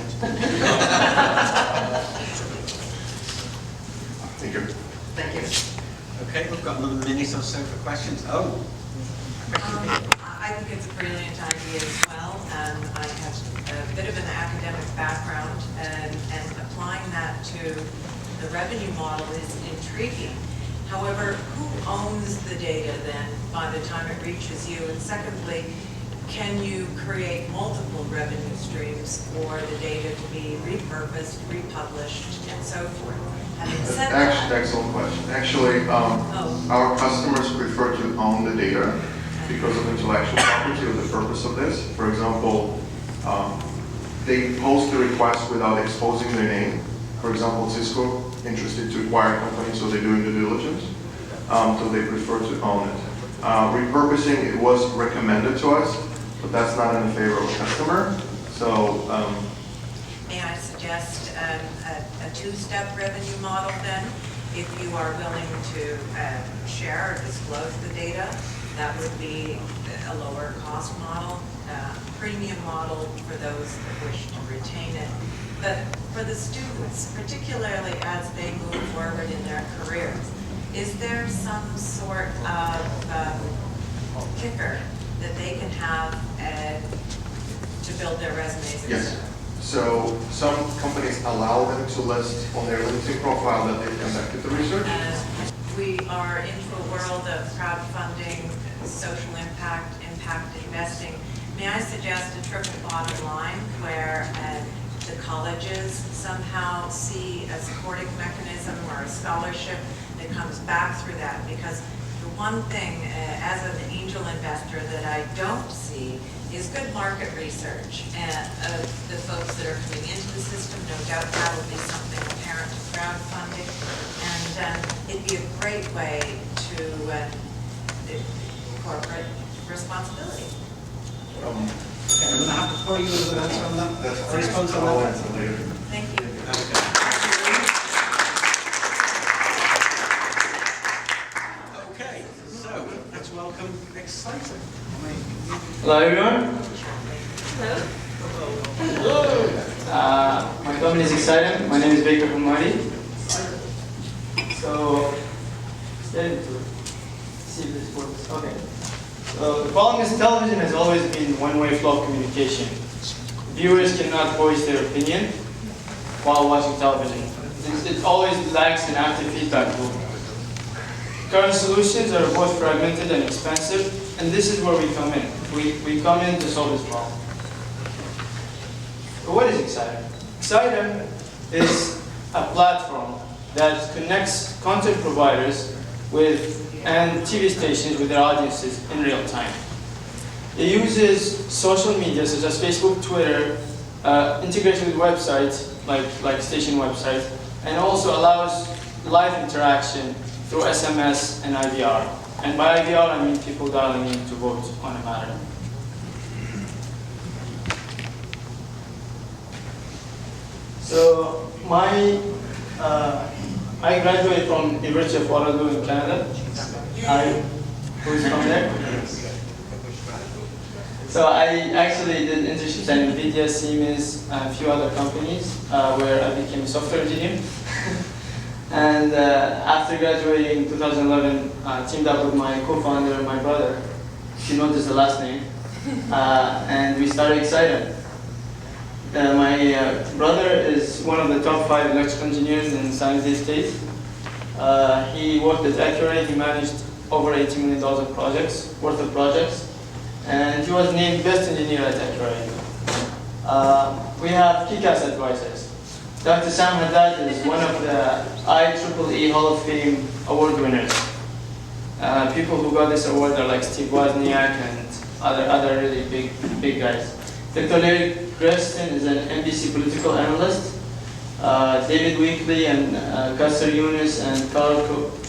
Thank you. Thank you. Okay, we've got another minute or so for questions. Oh. I think it's a brilliant idea as well. I have a bit of an academic background, and applying that to the revenue model is intriguing. However, who owns the data then by the time it reaches you? And secondly, can you create multiple revenue streams for the data to be repurposed, republished, and so forth? Having said that, Excellent question. Actually, our customers prefer to own the data because of intellectual property or the purpose of this. For example, they post the request without exposing their name. For example, Cisco interested to acquire a company, so they're doing due diligence. So they prefer to own it. Repurposing, it was recommended to us, but that's not in the favor of a customer. So, may I suggest a 2-step revenue model then? If you are willing to share or disclose the data, that would be a lower cost model, premium model for those that wish to retain it. But for the students, particularly as they move forward in their careers, is there some sort of kicker that they can have to build their resumes? yes. So some companies allow them to list on their LinkedIn profile that they've conducted the research. We are into a world of crowdfunding, social impact, impact investing. May I suggest a triple bottom line where the colleges somehow see a supporting mechanism or a scholarship that comes back through that? Because the one thing as an angel investor that I don't see is good market research of the folks that are coming into the system. No doubt that will be something apparent to crowdfunding, and it'd be a great way to corporate responsibility. Okay, I'm going to have to throw you with an answer on that. That's A response on I'll that. answer later. Thank you. Okay, so let's welcome Exciting. Hello everyone. Hello. My company is Exciting. My name is Baker Hamadi. So, stay to see if this works. Okay. So the problem is television has always been one-way flow of communication. Viewers cannot voice their opinion while watching television. It always lacks an active feedback loop. Current solutions are both fragmented and expensive, and this is where we come in. We come in to solve this problem. But what is Exciting? Exciting is a platform that connects content providers and TV stations with their audiences in real time. It uses social media such as Facebook, Twitter, integration with websites like station websites, and also allows live interaction through SMS and IVR. And by IVR, I mean people dialing in to vote on a matter. So I graduated from the University of Waterloo in Canada. Who's from there? So I actually did internships at NVIDIA, Siemens, and a few other companies where I became a software engineer. And after graduating in 2011, teamed up with my co-founder and my brother, if you notice the last name, and we started Exciting. My brother is one of the top 5 electrical engineers in San Jose State. He worked at Accuray. He managed over $80 million worth of projects, and he was named best engineer at Accuray. We have kick-ass advisors. Dr. Sam Haddad is one of the IEEE Hall of Fame award winners. People who got this award are like Steve Wozniak and other really big guys. Dr. Larry Gresham is an NBC political analyst. David Winkley and Custer Yunus and Carl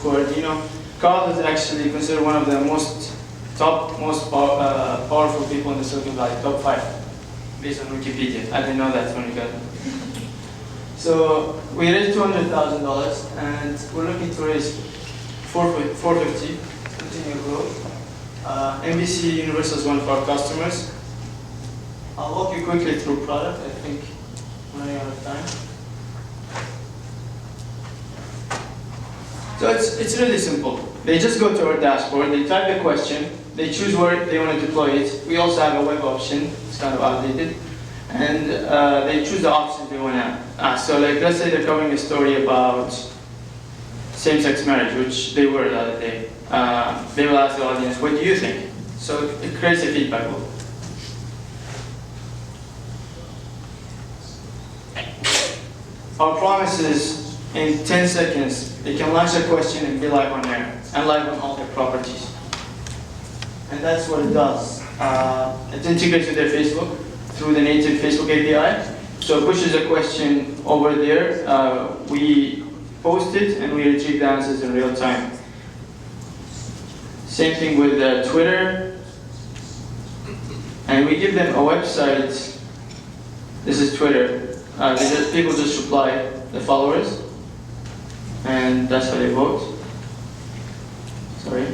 Coardino. Carl is actually considered one of the most powerful people in the Silicon Valley, top 5, based on Wikipedia. I didn't know that when we got it. So we raised $200,000, and we're looking to raise $450, continue growth. NBC Universal is one of our customers. I'll walk you quickly through product. I think I'm running out of time. So it's really simple. They just go to our dashboard, they type the question, they choose where they want to deploy it. We also have a web option, it's kind of outdated. And they choose the options they want to ask. So like, let's say they're covering a story about same-sex marriage, which they were the other day. They will ask the audience, what do you think? So it creates a feedback loop. Our promise is, in 10 seconds, they can launch a question and be live on air, and live on all their properties. And that's what it does. It integrates with their Facebook through the native Facebook API. So it pushes a question over there. We post it, and we retrieve the answers in real time. Same thing with Twitter. And we give them a website. This is Twitter. People just reply, the followers, and that's how they vote. Sorry,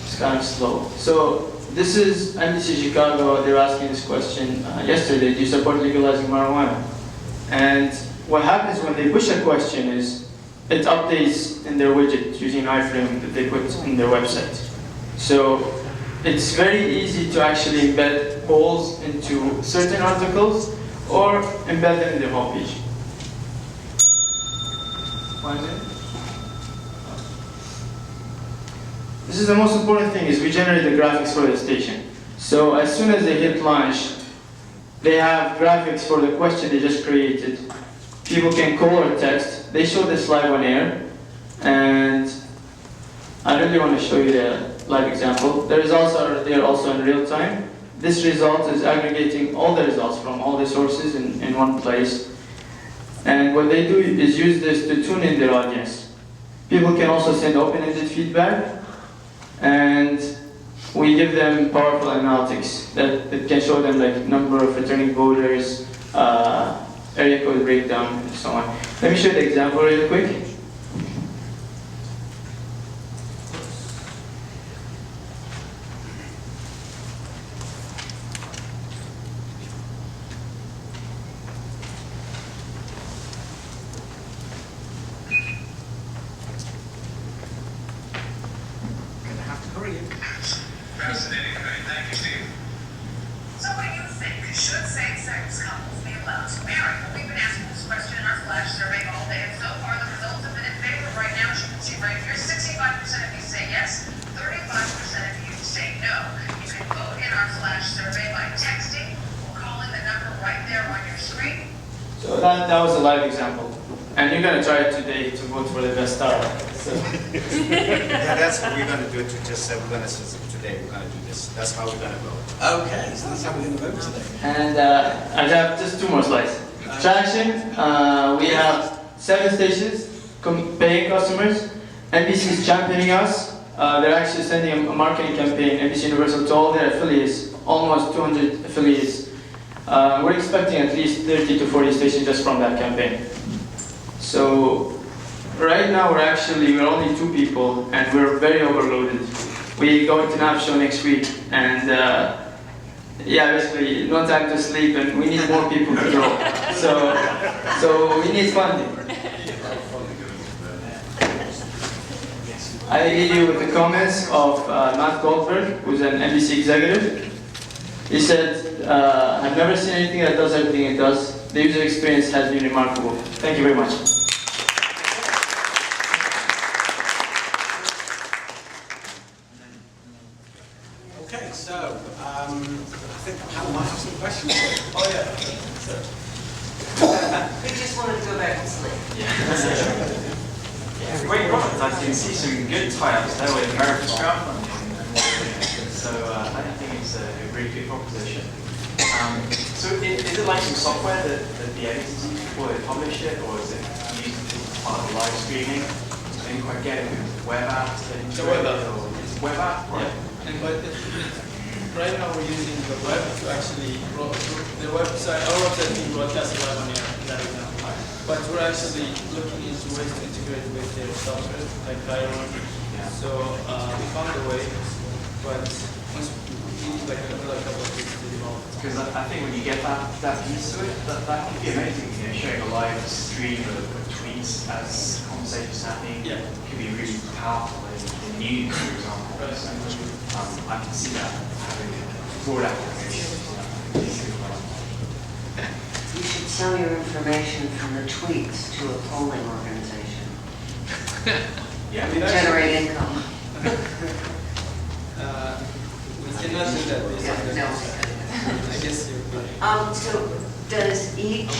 it's kind of slow. So this is NBC Chicago. They're asking this question yesterday. Do you support legalizing marijuana? And what happens when they push a question is it updates in their widget using iframe that they put in their website. So it's very easy to actually embed polls into certain articles or embed them in the homepage. 1 minute. This is the most important thing, is we generate the graphics for the station. So as soon as they hit launch, they have graphics for the question they just created. People can call or text. They show this live on air. And I really want to show you the live example. The results are there also in real time. This result is aggregating all the results from all the sources in one place. And what they do is use this to tune in their audience. People can also send open-ended feedback, and we give them powerful analytics that can show them like number of returning voters, area code breakdown, and so on. Let me show you the example really quick. Fascinating, great. Thank you, Steve. So what do you think? Should same-sex couples be allowed to marry? Well, we've been asking this question in our flash survey all day, and so far the results have been in favor right now. As you can see right here, 65% of you say yes, 35% of you say no. You can vote in our flash survey by texting or calling the number right there on your screen. So that was a live example. And you're going to try it today to vote for the best startup. So. Yeah, that's what we're going to do. We're going to today. We're going to do this. That's how we're going to vote. Okay, so that's how we're going to vote today. And I have just 2 more slides. Traction. We have 7 stations, paying customers. NBC is championing us. They're actually sending a marketing campaign, NBC Universal, to all their affiliates, almost 200 affiliates. We're expecting at least 30 to 40 stations just from that campaign. So right now we're only 2 people, and we're very overloaded. We go into NAP show next week, and yeah, basically no time to sleep, and we need more people to grow. So we need funding. I leave you with the comments of Matt Goldberg, who's an NBC executive. He said, I've never seen anything that does everything it does. The user experience has been remarkable. Thank you very much. Okay, so I think Hal might have some questions. We just wanted to go back to sleep. But I can see some good tie-ups there with America's Crowdfunding. So I think it's a really good proposition. So is it like some software that the editors use before they publish it, or is it used as part of the live streaming? I didn't quite get it. Web app? It's a web app. It's a web app, right? Yeah. And right now we're using the web to actually the website. Our website is broadcasted live on air. That is now. But we're actually looking into ways to integrate with their software, like Iron. Yeah. So we found a way, but once we need like another couple of weeks to develop. Because I think when you get that piece to it, that could be amazing. You know, showing a live stream of tweets as conversations happening. Yeah. Could be really powerful in news, for example. Right. So, I can see that having broad applications. You should sell your information from the tweets to a polling organization. Yeah. Generate income. We cannot do that. No. I guess you're So does each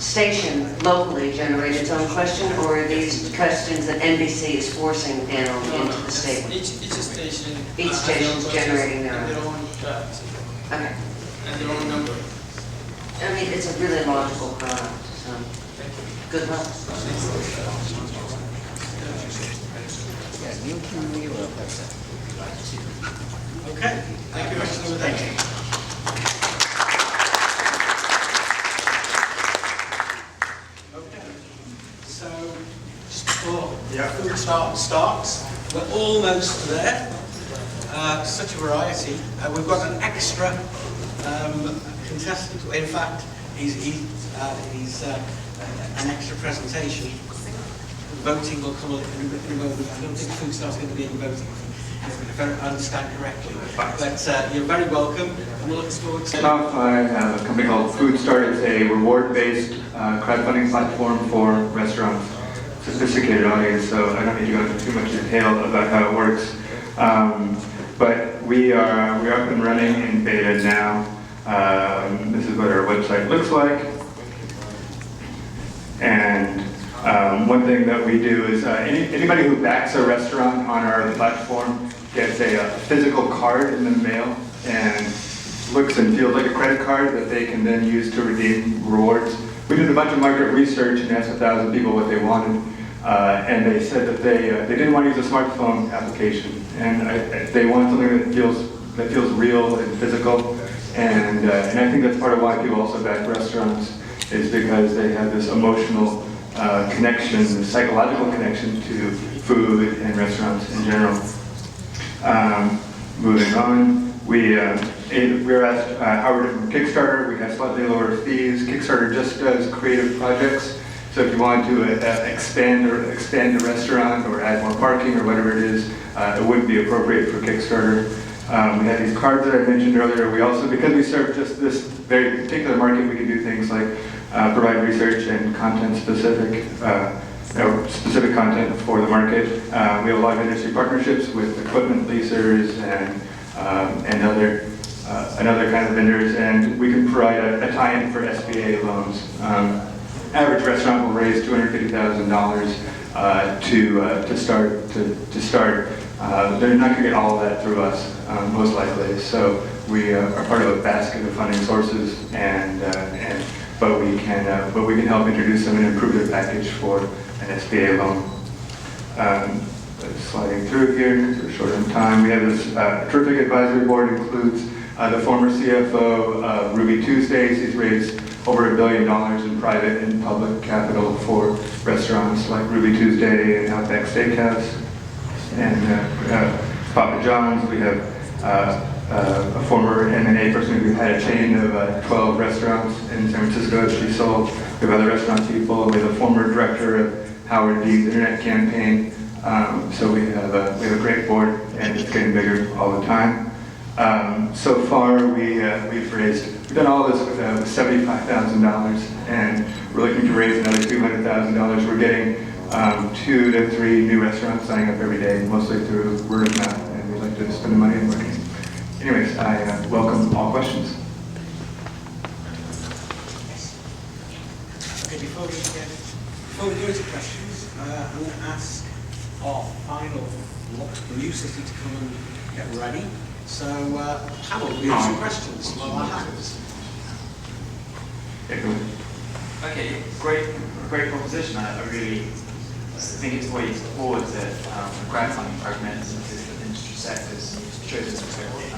station locally generate its own question, or are these questions that NBC is forcing down into the state? Each station. Each station's generating their and own. their own tracks Okay. and their own number. I mean, it's a really logical product, so good luck. Okay, thank you, Mr. Thank Okay, so just before food starts, we're almost there. Such a variety. We've got an extra contestant. In fact, he's an extra presentation. Voting will come in a moment. I don't think food starts going to be any voting, if I understand correctly. But you're very welcome, and we're looking forward to. I have a company called Food Start. It's a reward-based crowdfunding platform for restaurants. Sophisticated audience, so I don't need to go into too much detail about how it works. But we're up and running in beta now. This is what our website looks like. And one thing that we do is anybody who backs a restaurant on our platform gets a physical card in the mail and looks and feels like a credit card that they can then use to redeem rewards. We did a bunch of market research and asked 1,000 people what they wanted. And they said that they didn't want to use a smartphone application, and they want something that feels real and physical. And I think that's part of why people also back restaurants, is because they have this emotional connection, this psychological connection to food and restaurants in general. Moving on, we were asked how we're different from Kickstarter. We have slightly lower fees. Kickstarter just does creative projects. So if you want to expand a restaurant or add more parking or whatever it is, it wouldn't be appropriate for Kickstarter. We have these cards that I mentioned earlier. We also, because we serve just this very particular market, we can do things like provide research and content-specific content for the market. We have a lot of industry partnerships with equipment leasers and other kind of vendors, and we can provide a tie-in for SBA loans. Average restaurant will raise $250,000 to start. They're not going to get all of that through us, most likely. So we are part of a basket of funding sources, but we can help introduce them and improve their package for an SBA loan. Sliding through here, because we're short on time. We have this terrific advisory board. Includes the former CFO of Ruby Tuesdays. He's raised over $1 billion in private and public capital for restaurants like Ruby Tuesday and Outback Steakhouse and Papa John's. We have a former M&A person who had a chain of 12 restaurants in San Francisco. She sold. We have other restaurant people. We have a former director of Howard Dean's internet campaign. So we have a great board, and it's getting bigger all the time. So far, we've done all this with $75,000, and we're looking to raise another $200,000. We're getting 2 to 3 new restaurants signing up every day, mostly through word of mouth, and we'd like to spend the money on marketing. Anyways, I welcome all questions. Okay, before we go to questions, I'm going to ask our final lot. The new city to come and get ready. So, panel, we have some questions. Well, I have this. Okay, great proposition. I really think it's way forward that crowdfunding fragments into different industry sectors. You've chosen specifically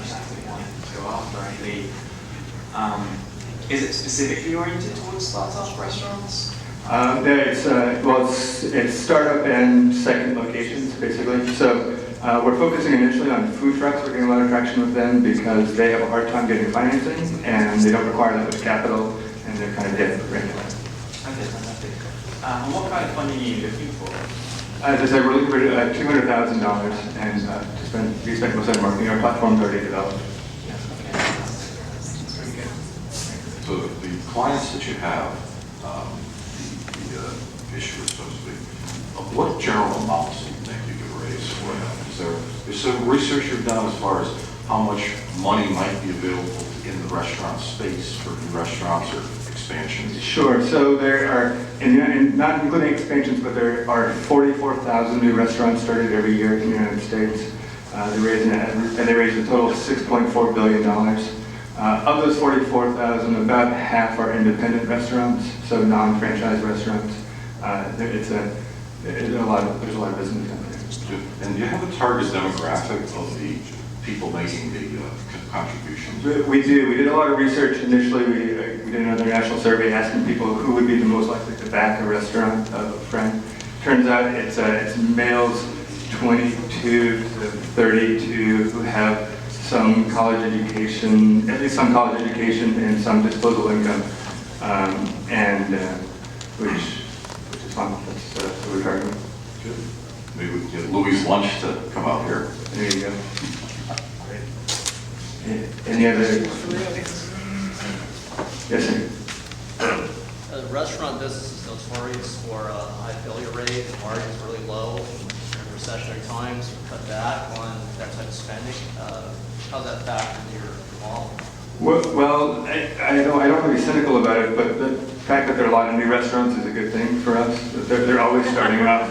one to go after, I believe. Is it specifically oriented towards startup restaurants? It's startup and second locations, basically. So we're focusing initially on food trucks. We're getting a lot of traction with them because they have a hard time getting financing and they don't require that much capital and they're kind of dead right now. Okay, fantastic. And what kind of funding are you looking for? As I said, we're looking for $200,000 and we spend most of the marketing. Our platform's already developed. So the clients that you have, the issuers, so to speak, what general amounts do you think you could raise for them? Is there research you've done as far as how much money might be available in the restaurant space for new restaurants or expansions? Sure. So there are, and not including expansions, but there are 44,000 new restaurants started every year in the United States. They raise a total of $6.4 billion. Of those 44,000, about half are independent restaurants, so non-franchise restaurants. There's a lot of business out there. And do you have a target demographic of the people making the contributions? We do. We did a lot of research initially. We did another national survey asking people who would be the most likely to back a restaurant of a friend. Turns out it's males 22 to 32 who have some college education, at least some college education and some disposable income, which is fun. That's what we're targeting. Good. Maybe we can get Louis' lunch to come out here. There you go. Any other? Yes, sir. The restaurant business is notorious for a high failure rate, the margin's really low. In recessionary times, we cut back on that type of spending. How's that factor into your model? Well, I don't want to be cynical about it, but the fact that there are a lot of new restaurants is a good thing for us. They're always starting up.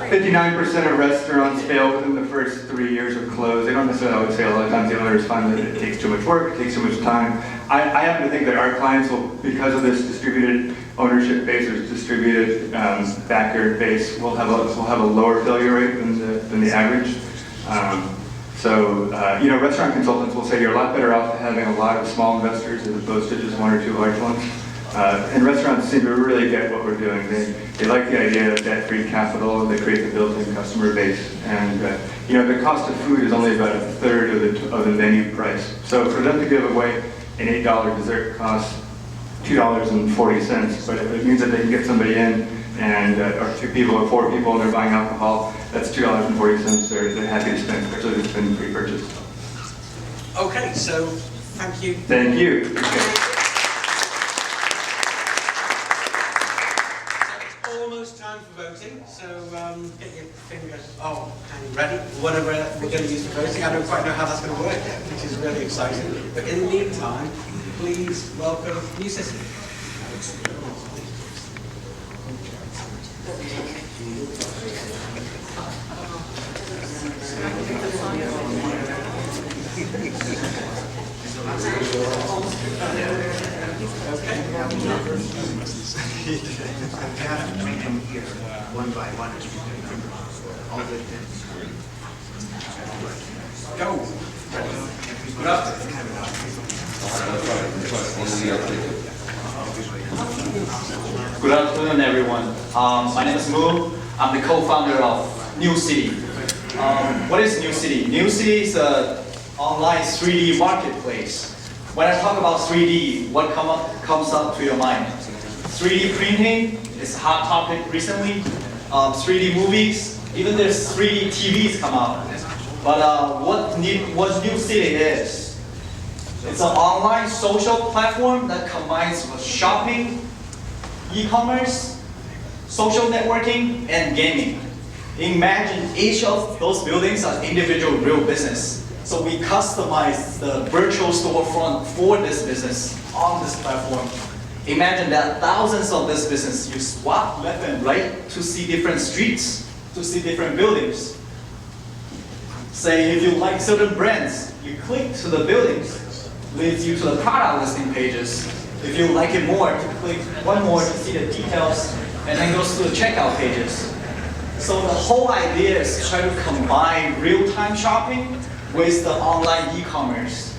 59% of restaurants fail within the first 3 years of close. They don't necessarily always fail. A lot of times the owners find that it takes too much work, it takes too much time. I happen to think that our clients will, because of this distributed ownership base or distributed backer base, will have a lower failure rate than the average. Restaurant consultants will say you're a lot better off having a lot of small investors as opposed to just one or two large ones. And restaurants seem to really get what we're doing. They like the idea of debt-free capital. They create the built-in customer base. And the cost of food is only about a third of the menu price. So for them to give away an $8 dessert costs $2.40, but if it means that they can get somebody in and or 2 people or 4 people and they're buying alcohol, that's $2.40 they're happy to spend, especially if it's been pre-purchased. Okay, so thank you. Thank you. So it's almost time for voting, so get your fingers and ready, whatever we're going to use for voting. I don't quite know how that's going to work yet, which is really exciting. But in the meantime, please welcome new citizen. One by one. All the Go. Good afternoon, everyone. My name is Mu. I'm the co-founder of New City. What is New City? New City is an online 3D marketplace. When I talk about 3D, what comes up to your mind? 3D printing is a hot topic recently. 3D movies, even there's 3D TVs come out. But what New City is, it's an online social platform that combines with shopping, e-commerce, social networking, and gaming. Imagine each of those buildings as individual real business. So we customize the virtual storefront for this business on this platform. Imagine that thousands of this business, you swap left and right to see different streets, to see different buildings. Say if you like certain brands, you click to the buildings, leads you to the product listing pages. If you like it more, you click one more to see the details, and then goes to the checkout pages. So the whole idea is to try to combine real-time shopping with the online e-commerce.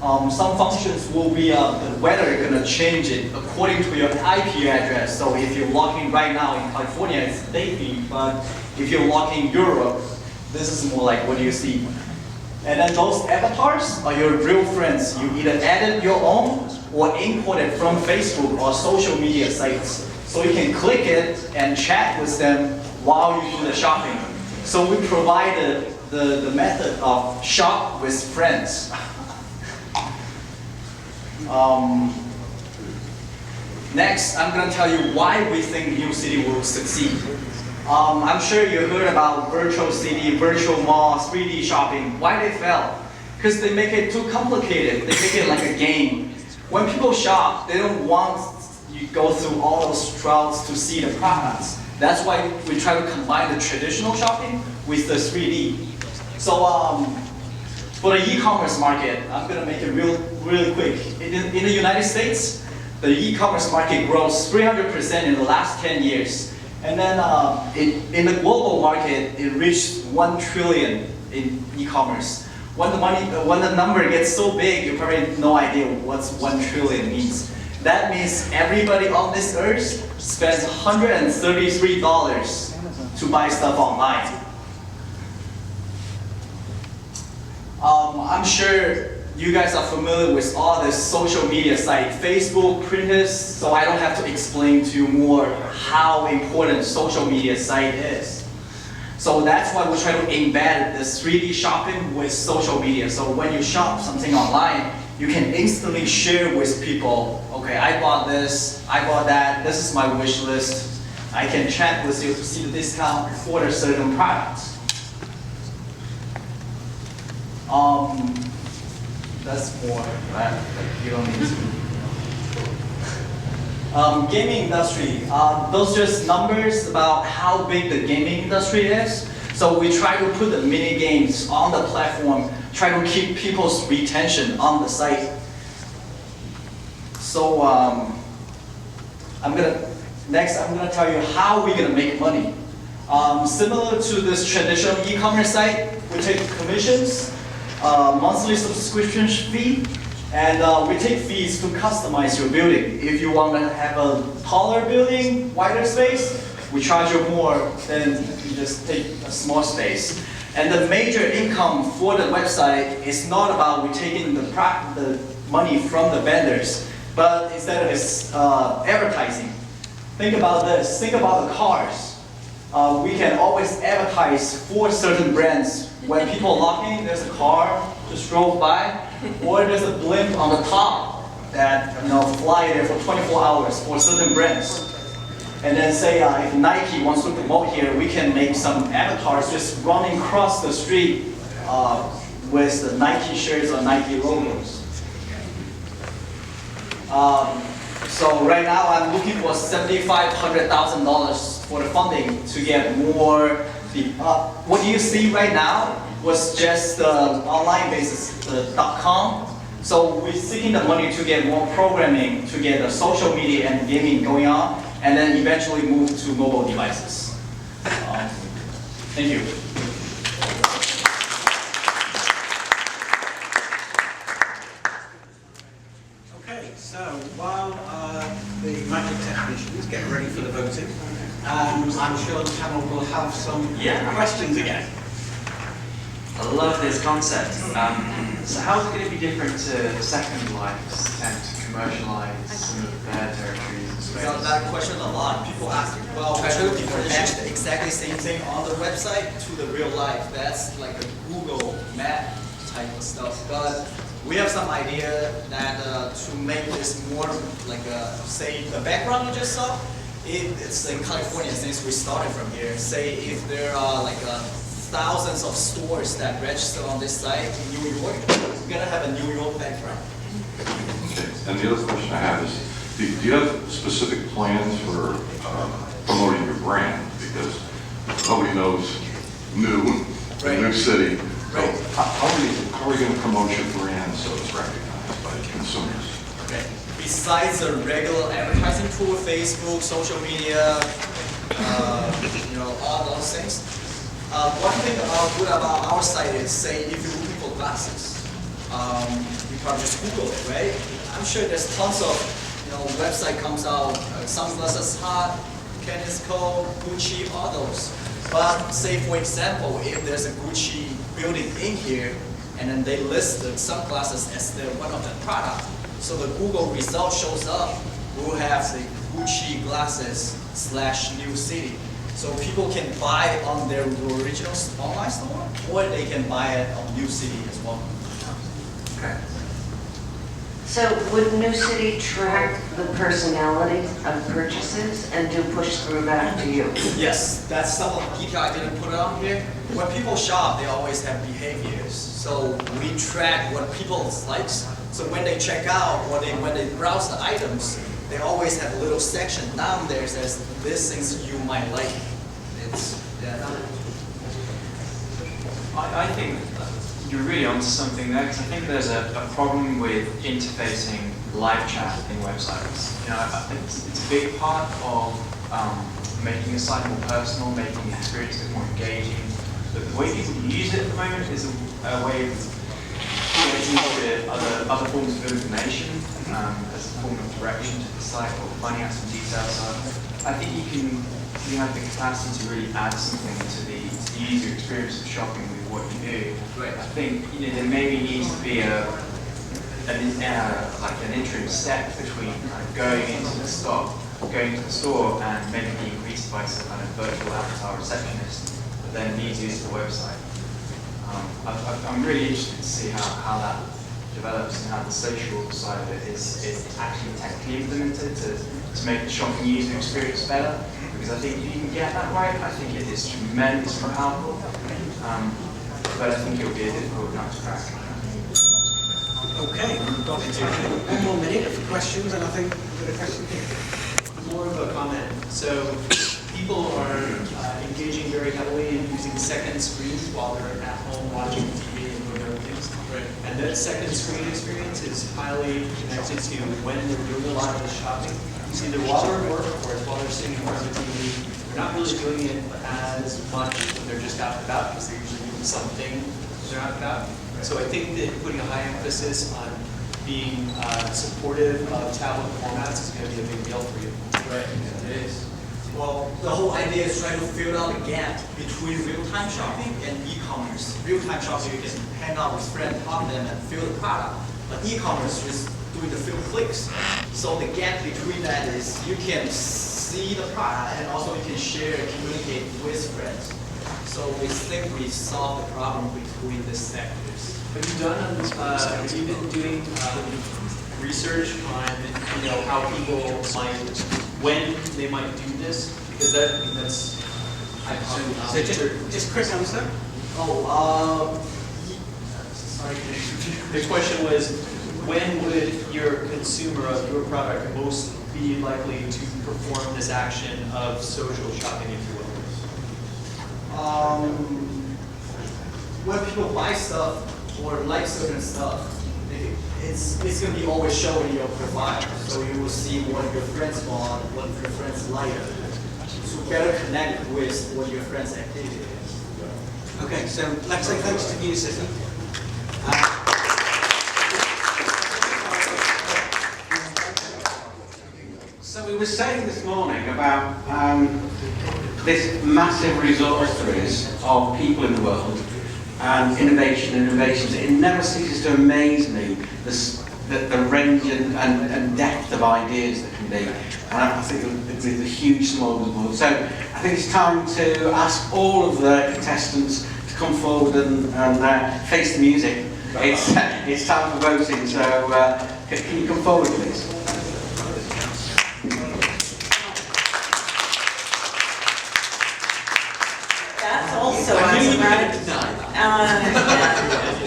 Some functions will be the weather is going to change it according to your IP address. So if you're logging right now in California, it's day feed, but if you're logging Europe, this is more like what you see. And then those avatars are your real friends. You either added your own or imported from Facebook or social media sites. So you can click it and chat with them while you do the shopping. So we provided the method of shop with friends. Next, I'm going to tell you why we think New City will succeed. I'm sure you heard about virtual city, virtual mall, 3D shopping. Why they fail? Because they make it too complicated. They make it like a game. When people shop, they don't want you go through all those routes to see the products. That's why we try to combine the traditional shopping with the 3D. So for the e-commerce market, I'm going to make it really quick. In the United States, the e-commerce market grows 300% in the last 10 years. And then in the global market, it reached 1 trillion in e-commerce. When the number gets so big, you probably have no idea what 1 trillion means. That means everybody on this earth spends $133 to buy stuff online. I'm sure you guys are familiar with all the social media sites, Facebook, Pinterest, so I don't have to explain to you more how important social media site is. So that's why we try to embed this 3D shopping with social media. So when you shop something online, you can instantly share with people, okay, I bought this, I bought that, this is my wish list. I can chat with you to see the discount for a certain product. That's more, right? You don't need to. Gaming industry, those just numbers about how big the gaming industry is. So we try to put the mini games on the platform, try to keep people's retention on the site. So next I'm gonna tell you how we're gonna make money. Similar to this traditional e-commerce site, we take commissions, monthly subscription fee, and we take fees to customize your building. If you want to have a taller building, wider space, we charge you more than you just take a small space. And the major income for the website is not about we taking the money from the vendors, but instead it's advertising. Think about this. Think about the cars. We can always advertise for certain brands. When people log in, there's a car just drove by, or there's a blimp on the top that fly there for 24 hours for certain brands. And then say if Nike wants to promote here, we can make some avatars just running across the street with the Nike shirts or Nike logos. So right now I'm looking for $7,500,000 for the funding to get more. What you see right now was just the online basis, the .com. So we're seeking the money to get more programming, to get the social media and gaming going on, and then eventually move to mobile devices. Thank you. Okay, so while the magic technicians get ready for the voting, I'm sure the panel will have some questions again. I love this concept. So how is it going to be different to Second Life's attempt to commercialize some of their territories and space? We got that question a lot. People ask, well, should we attach the exactly same thing on the website to the real life? That's like a Google map type of stuff. But we have some idea that to make this more like, say, the background you just saw, it's in California since we started from here. Say if there are like thousands of stores that register on this site in New York, we're gonna have a New York background. Okay. And the other question I have is, Do you have specific plans for promoting your brand? Because nobody knows new city. So how are you going to promote your brand so it's recognized by consumers? Okay. Besides the regular advertising tool, Facebook, social media, all those things. One thing good about our site is, say, if you're looking for glasses, you probably just Google it, right? I'm sure there's tons of, website comes out, Sunglasses Hut, Kenneth Cole, Gucci, all those. But say, for example, if there's a Gucci building in here, and then they list the sunglasses as one of the product, so the Google result shows up, we'll have the Gucci glasses / New City. So people can buy it on their original online store, or they can buy it on New City as well. Okay. So would New City track the personality of purchases and do push through back to you? Yes, that's some of the detail I didn't put on here. When people shop, they always have behaviors. So we track what people like. So when they check out or when they browse the items, they always have a little section down there that says, these things you might like. I think you're really onto something there, because I think there's a problem with interfacing live chat in websites. I think it's a big part of making a site more personal, making the experience a bit more engaging. But the way people use it at the moment is a way of getting to other forms of information as a form of direction to the site or finding out some details. So I think you have the capacity to really add something to the user experience of shopping with what you do. Right. I think there maybe needs to be like an interim step between going into the store and maybe being greeted by some kind of virtual avatar receptionist that then leads you to the website. I'm really interested to see how that develops and how the social side of it is actually technically implemented to make the shopping user experience better. Because I think if you can get that right, I think it is tremendously powerful. But I think it will be a difficult nut to crack. Okay, we've got one more minute for questions, and I think we've got a question here. More of a comment. So people are engaging very heavily in using second screens while they're at home watching TV and doing other things. Right. And that second screen experience is highly connected to when they're doing a lot of the shopping. It's either while they're at work or while they're sitting in front of the TV. They're not really doing it as much when they're just out and about, because they're usually doing something when they're out and about. So I think that putting a high emphasis on being supportive of tablet formats is going to be a big deal for you. Right, it is. Well, the whole idea is trying to fill out the gap between real-time shopping and e-commerce. Real-time shopping, you can hang out with friends, talk to them, and feel the product. But e-commerce is doing the few clicks. So the gap between that is you can see the product and also you can share and communicate with friends. So we think we solved the problem between the sectors. Have you been doing research on how people might, when they might do this? Because that's I presume. Just quick answer. Sorry. The question was, when would your consumer of your product most be likely to perform this action of social shopping, if you will? When people buy stuff or like certain stuff, it's going to be always showing in your profile. So you will see what your friends want, what your friends like. So better connect with what your friends' activity is. Okay, so let's say thanks to New City. So we were saying this morning about this massive resource there is of people in the world and innovations. It never ceases to amaze me the range and depth of ideas that can be. And I think it's a huge smorgasbord. So I think it's time to ask all of the contestants to come forward and face the music. It's time for voting. So can you come forward, please? That's also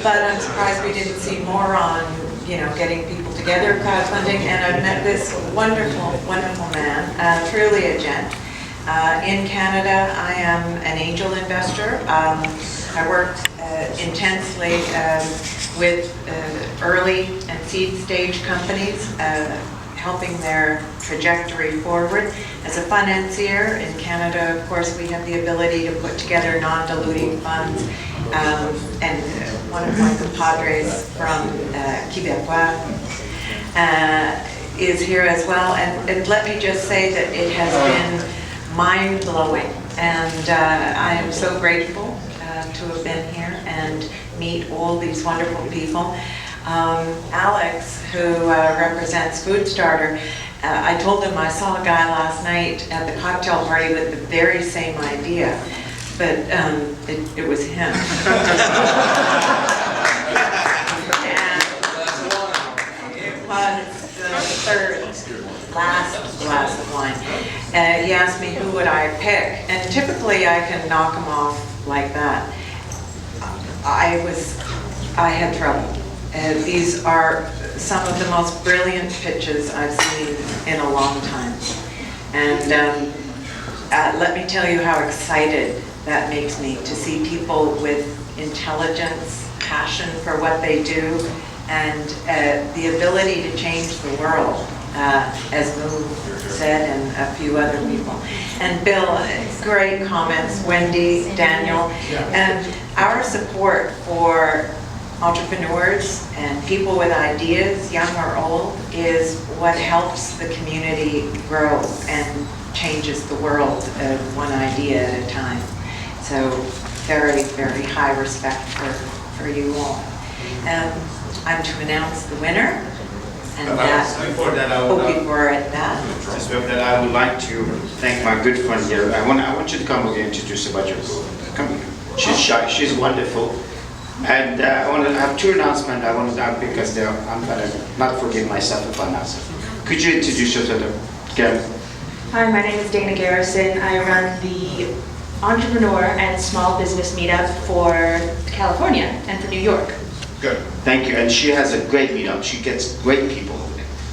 but I'm surprised we didn't see more on, getting people to together crowdfunding, and I've met this wonderful, wonderful man, truly a gent. In Canada, I am an angel investor. I worked intensely with early and seed stage companies, helping their trajectory forward. As a financier in Canada, of course, we have the ability to put together non-diluting funds, and one of my compadres from Quebecois is here as well. And let me just say that it has been mind-blowing, and I am so grateful to have been here and meet all these wonderful people. Alex, who represents Food Starter, I told him I saw a guy last night at the cocktail party with the very same idea, but it was him. And it was the third, last glass of wine. He asked me who would I pick, and typically I can knock him off like that. I had trouble. These are some of the most brilliant pitches I've seen in a long time. And let me tell you how excited that makes me to see people with intelligence, passion for what they do, and the ability to change the world, as Moo said, and a few other people. And Bill, great comments, Wendy, Daniel, and our support for entrepreneurs and people with ideas, young or old, is what helps the community grow and changes the world one idea at a time. So very, very high respect for you all. I'm to announce the winner. And before that, I would like to thank my good friend here. I want you to come and introduce about your group. Come, she's shy, she's wonderful. And I want to have two announcements. I want to have because I'm going to not forgive myself if I announce it. Could you introduce yourself again? Hi, my name is Dana Garrison. I run the Entrepreneur and Small Business Meetup for California and for New York. Good. Thank you. And she has a great meetup. She gets great people.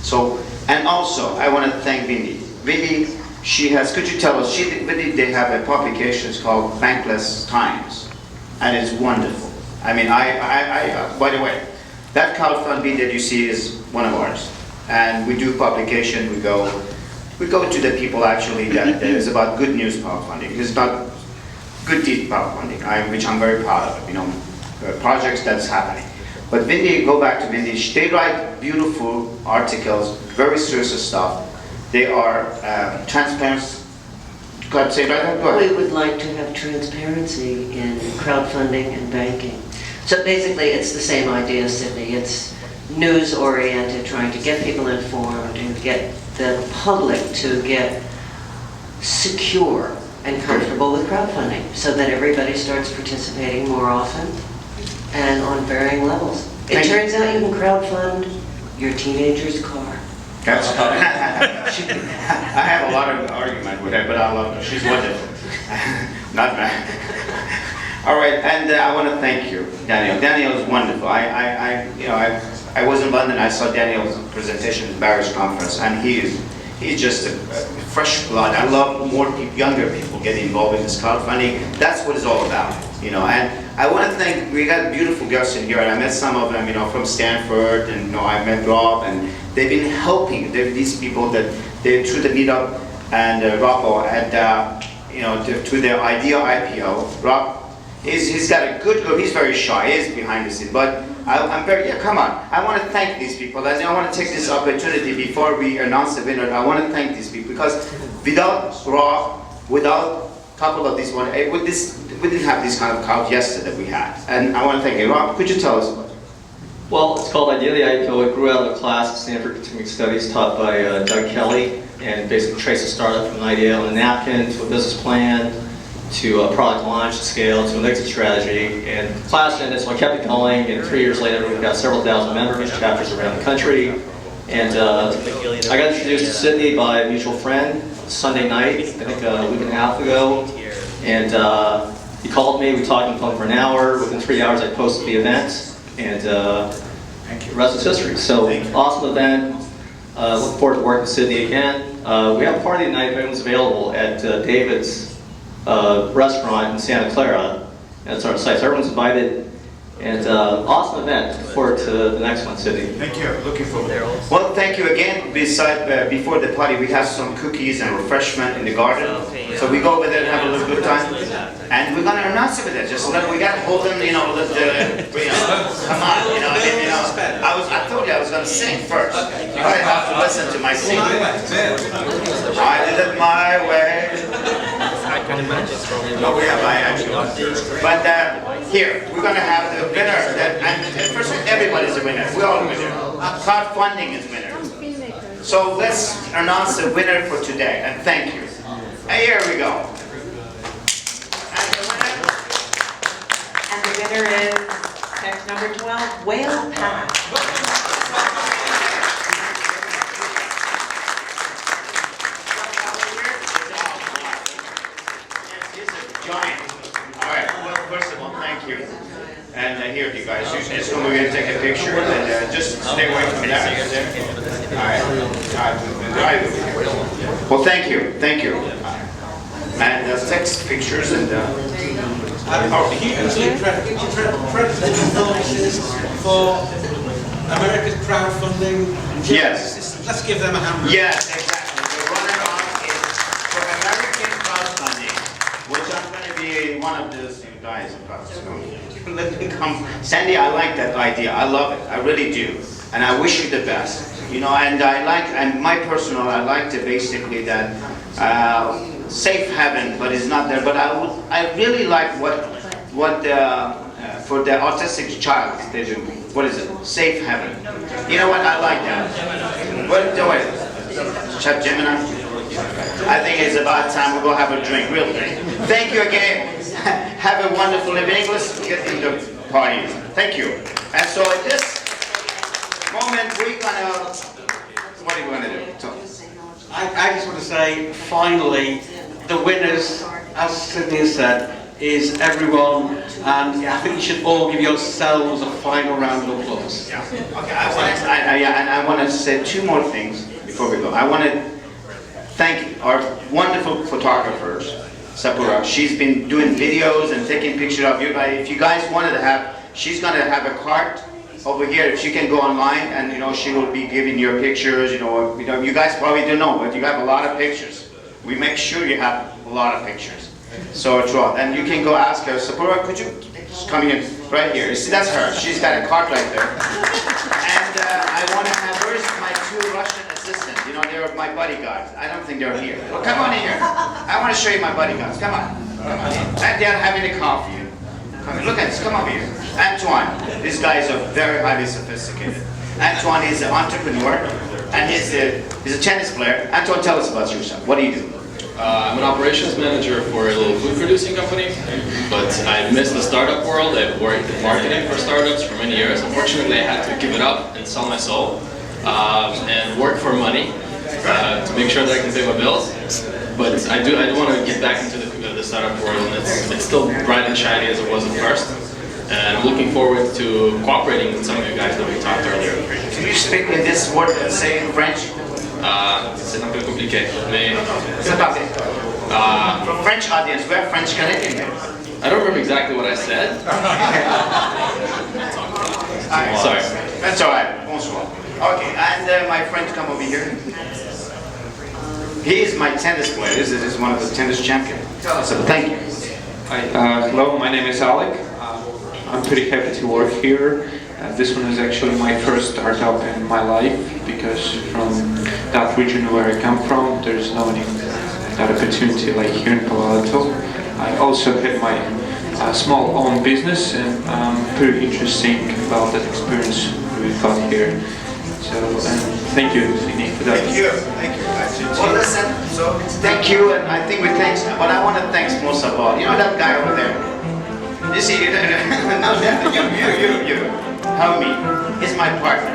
So, and also, I want to thank Vindy. Vindy, she has, could you tell us, Vindy, they have a publication called Bankless Times, and it's wonderful. I mean, by the way, that crowdfunding that you see is one of ours. And we do publication, we go to the people actually that is about good news crowdfunding. It's about good deed crowdfunding, which I'm very proud of, you know, projects that's happening. But Vindy, go back to Vindy, they write beautiful articles, very serious stuff. They are transparent. Go ahead, say right? Go ahead. We would like to have transparency in crowdfunding and banking. So basically, it's the same idea, Sydney. It's news-oriented, trying to get people informed and get the public to get secure and comfortable with crowdfunding so that everybody starts participating more often and on varying levels. It turns out you can crowdfund your teenager's car. That's I have a lot of argument with her, but I love her. She's wonderful. Not bad. All right, and I want to thank you, Daniel. Daniel is wonderful. I was in London. I saw Daniel's presentation at Barry's conference, and he's just a fresh blood. I love more people, younger people getting involved in this crowdfunding. That's what it's all about, you know. And I want to thank. We got beautiful guests in here, and I met some of them, you know, from Stanford, and you know, I met Rob, and they've been helping. These people that they through the meetup and Rocco and you know to their idea IPO. Rob. He's got a good group. He's very shy. He is behind the scenes, but I'm very, come on. I want to thank these people. And I want to take this opportunity before we announce the winner. I want to thank these people because without Rob, without a couple of these we didn't have this kind of crowd yesterday that we had. And I want to thank you. Rob, could you tell us? Well, it's called Idea the IPO. It grew out of a class at Stanford Continuing Studies taught by Doug Kelly, and basically traces a startup from an idea on a napkin to a business plan, to a product launch, to scale, to an exit strategy. And the class ended, so I kept it going, and 3 years later we've got several thousand members, chapters around the country. And I got introduced to Sydney by a mutual friend Sunday night, I think a week and a half ago. And he called me, we talked on the phone for an hour. Within 3 hours I posted the event. And the rest is history. So awesome event. Look forward to working with Sydney again. We have a party tonight if anyone's available at David's restaurant in Santa Clara. That's our site. So everyone's invited. And awesome event. Look forward to the next one, Sydney. Thank you. Looking forward. Well, thank you again. Before the party, we have some cookies and refreshment in the garden. So we go over there and have a little good time. And we're gonna announce it with it. Just we gotta hold them, come on, I told you I was gonna sing first. You probably have to listen to my singing. I did it my way. I can imagine. No, we have my actual. But here, we're gonna have the winner. And first of all, everybody's a winner. We're all a winner. Crowdfunding is winner. So let's announce the winner for today. And thank you. And here we go. And the winner is text number 12, Whale Pass. Giant. All right. Well, first of all, thank you. And here, you guys, you just come over here and take a picture, and just stay away from that. All right. Well, thank you. Thank you. And text pictures and. Hugely incredible performances for America's crowdfunding. Yes. Let's give them a hand. Yes, exactly. The runner-up is for American crowdfunding, which I'm going to be one of those guys. Let me come. Sandy, I like that idea. I love it. I really do. And I wish you the best. And I like, and my personal, I like to basically that safe haven, but it's not there. But I really like what for the autistic child they do. What is it? Safe haven. You know what? I like that. What do it? Chef Gemini? I think it's about time we go have a drink, real drink. Thank you again. Have a wonderful evening. Let's get into party. Thank you. And so at this moment, we're gonna. What are you gonna do? I just want to say, finally, the winners, as Sydney has said, is everyone, and I think you should all give yourselves a final round of applause. Yeah. Okay. I want to say two more things before we go. I want to thank our wonderful photographers, Sapura. She's been doing videos and taking pictures of you. If you guys wanted to have, she's going to have a cart over here. If you can go online, and she will be giving your pictures. You guys probably don't know, but you have a lot of pictures. We make sure you have a lot of pictures. So and you can go ask her, Sapura, could you come in right here? You see, that's her. She's got a cart right there. And I want to have, where's my two Russian assistants? They're my bodyguards. I don't think they're here. Well, come on in here. I want to show you my bodyguards. Come on. Come on in. And they're having a coffee. Come here. Look at this. Come over here. Antoine. These guys are very highly sophisticated. Antoine is an entrepreneur, and he's a tennis player. Antoine, tell us about yourself. What do you do? I'm an operations manager for a little food producing company, but I miss the startup world. I've worked in marketing for startups for many years. Unfortunately, I had to give it up and sell my soul and work for money to make sure that I can pay my bills. But I do want to get back into the startup world, and it's still bright and shiny as it was at first. And I'm looking forward to cooperating with some of you guys that we talked earlier. Can you speak in this word and say in French? C'est un peu compliqué, mais... C'est parfait. For French audience, we're French Canadian. I don't remember exactly what I said. Sorry. That's all right. Bonsoir. Okay, and my friend, come over here. He is my tennis player. This is one of the tennis champions. So thank you. Hi. Hello, my name is Alec. I'm pretty happy to work here. This one is actually my first startup in my life, because from that region where I come from, there's no that opportunity like here in Palo Alto. I also have my small own business, and pretty interesting about that experience we've got here. So, thank you, Sydney, for that. Thank you. Thank you. Well, listen, so thank you, and I think we thanks, but I want to thank most of all. You know that guy over there? You see, no, you. Help me. He's my partner.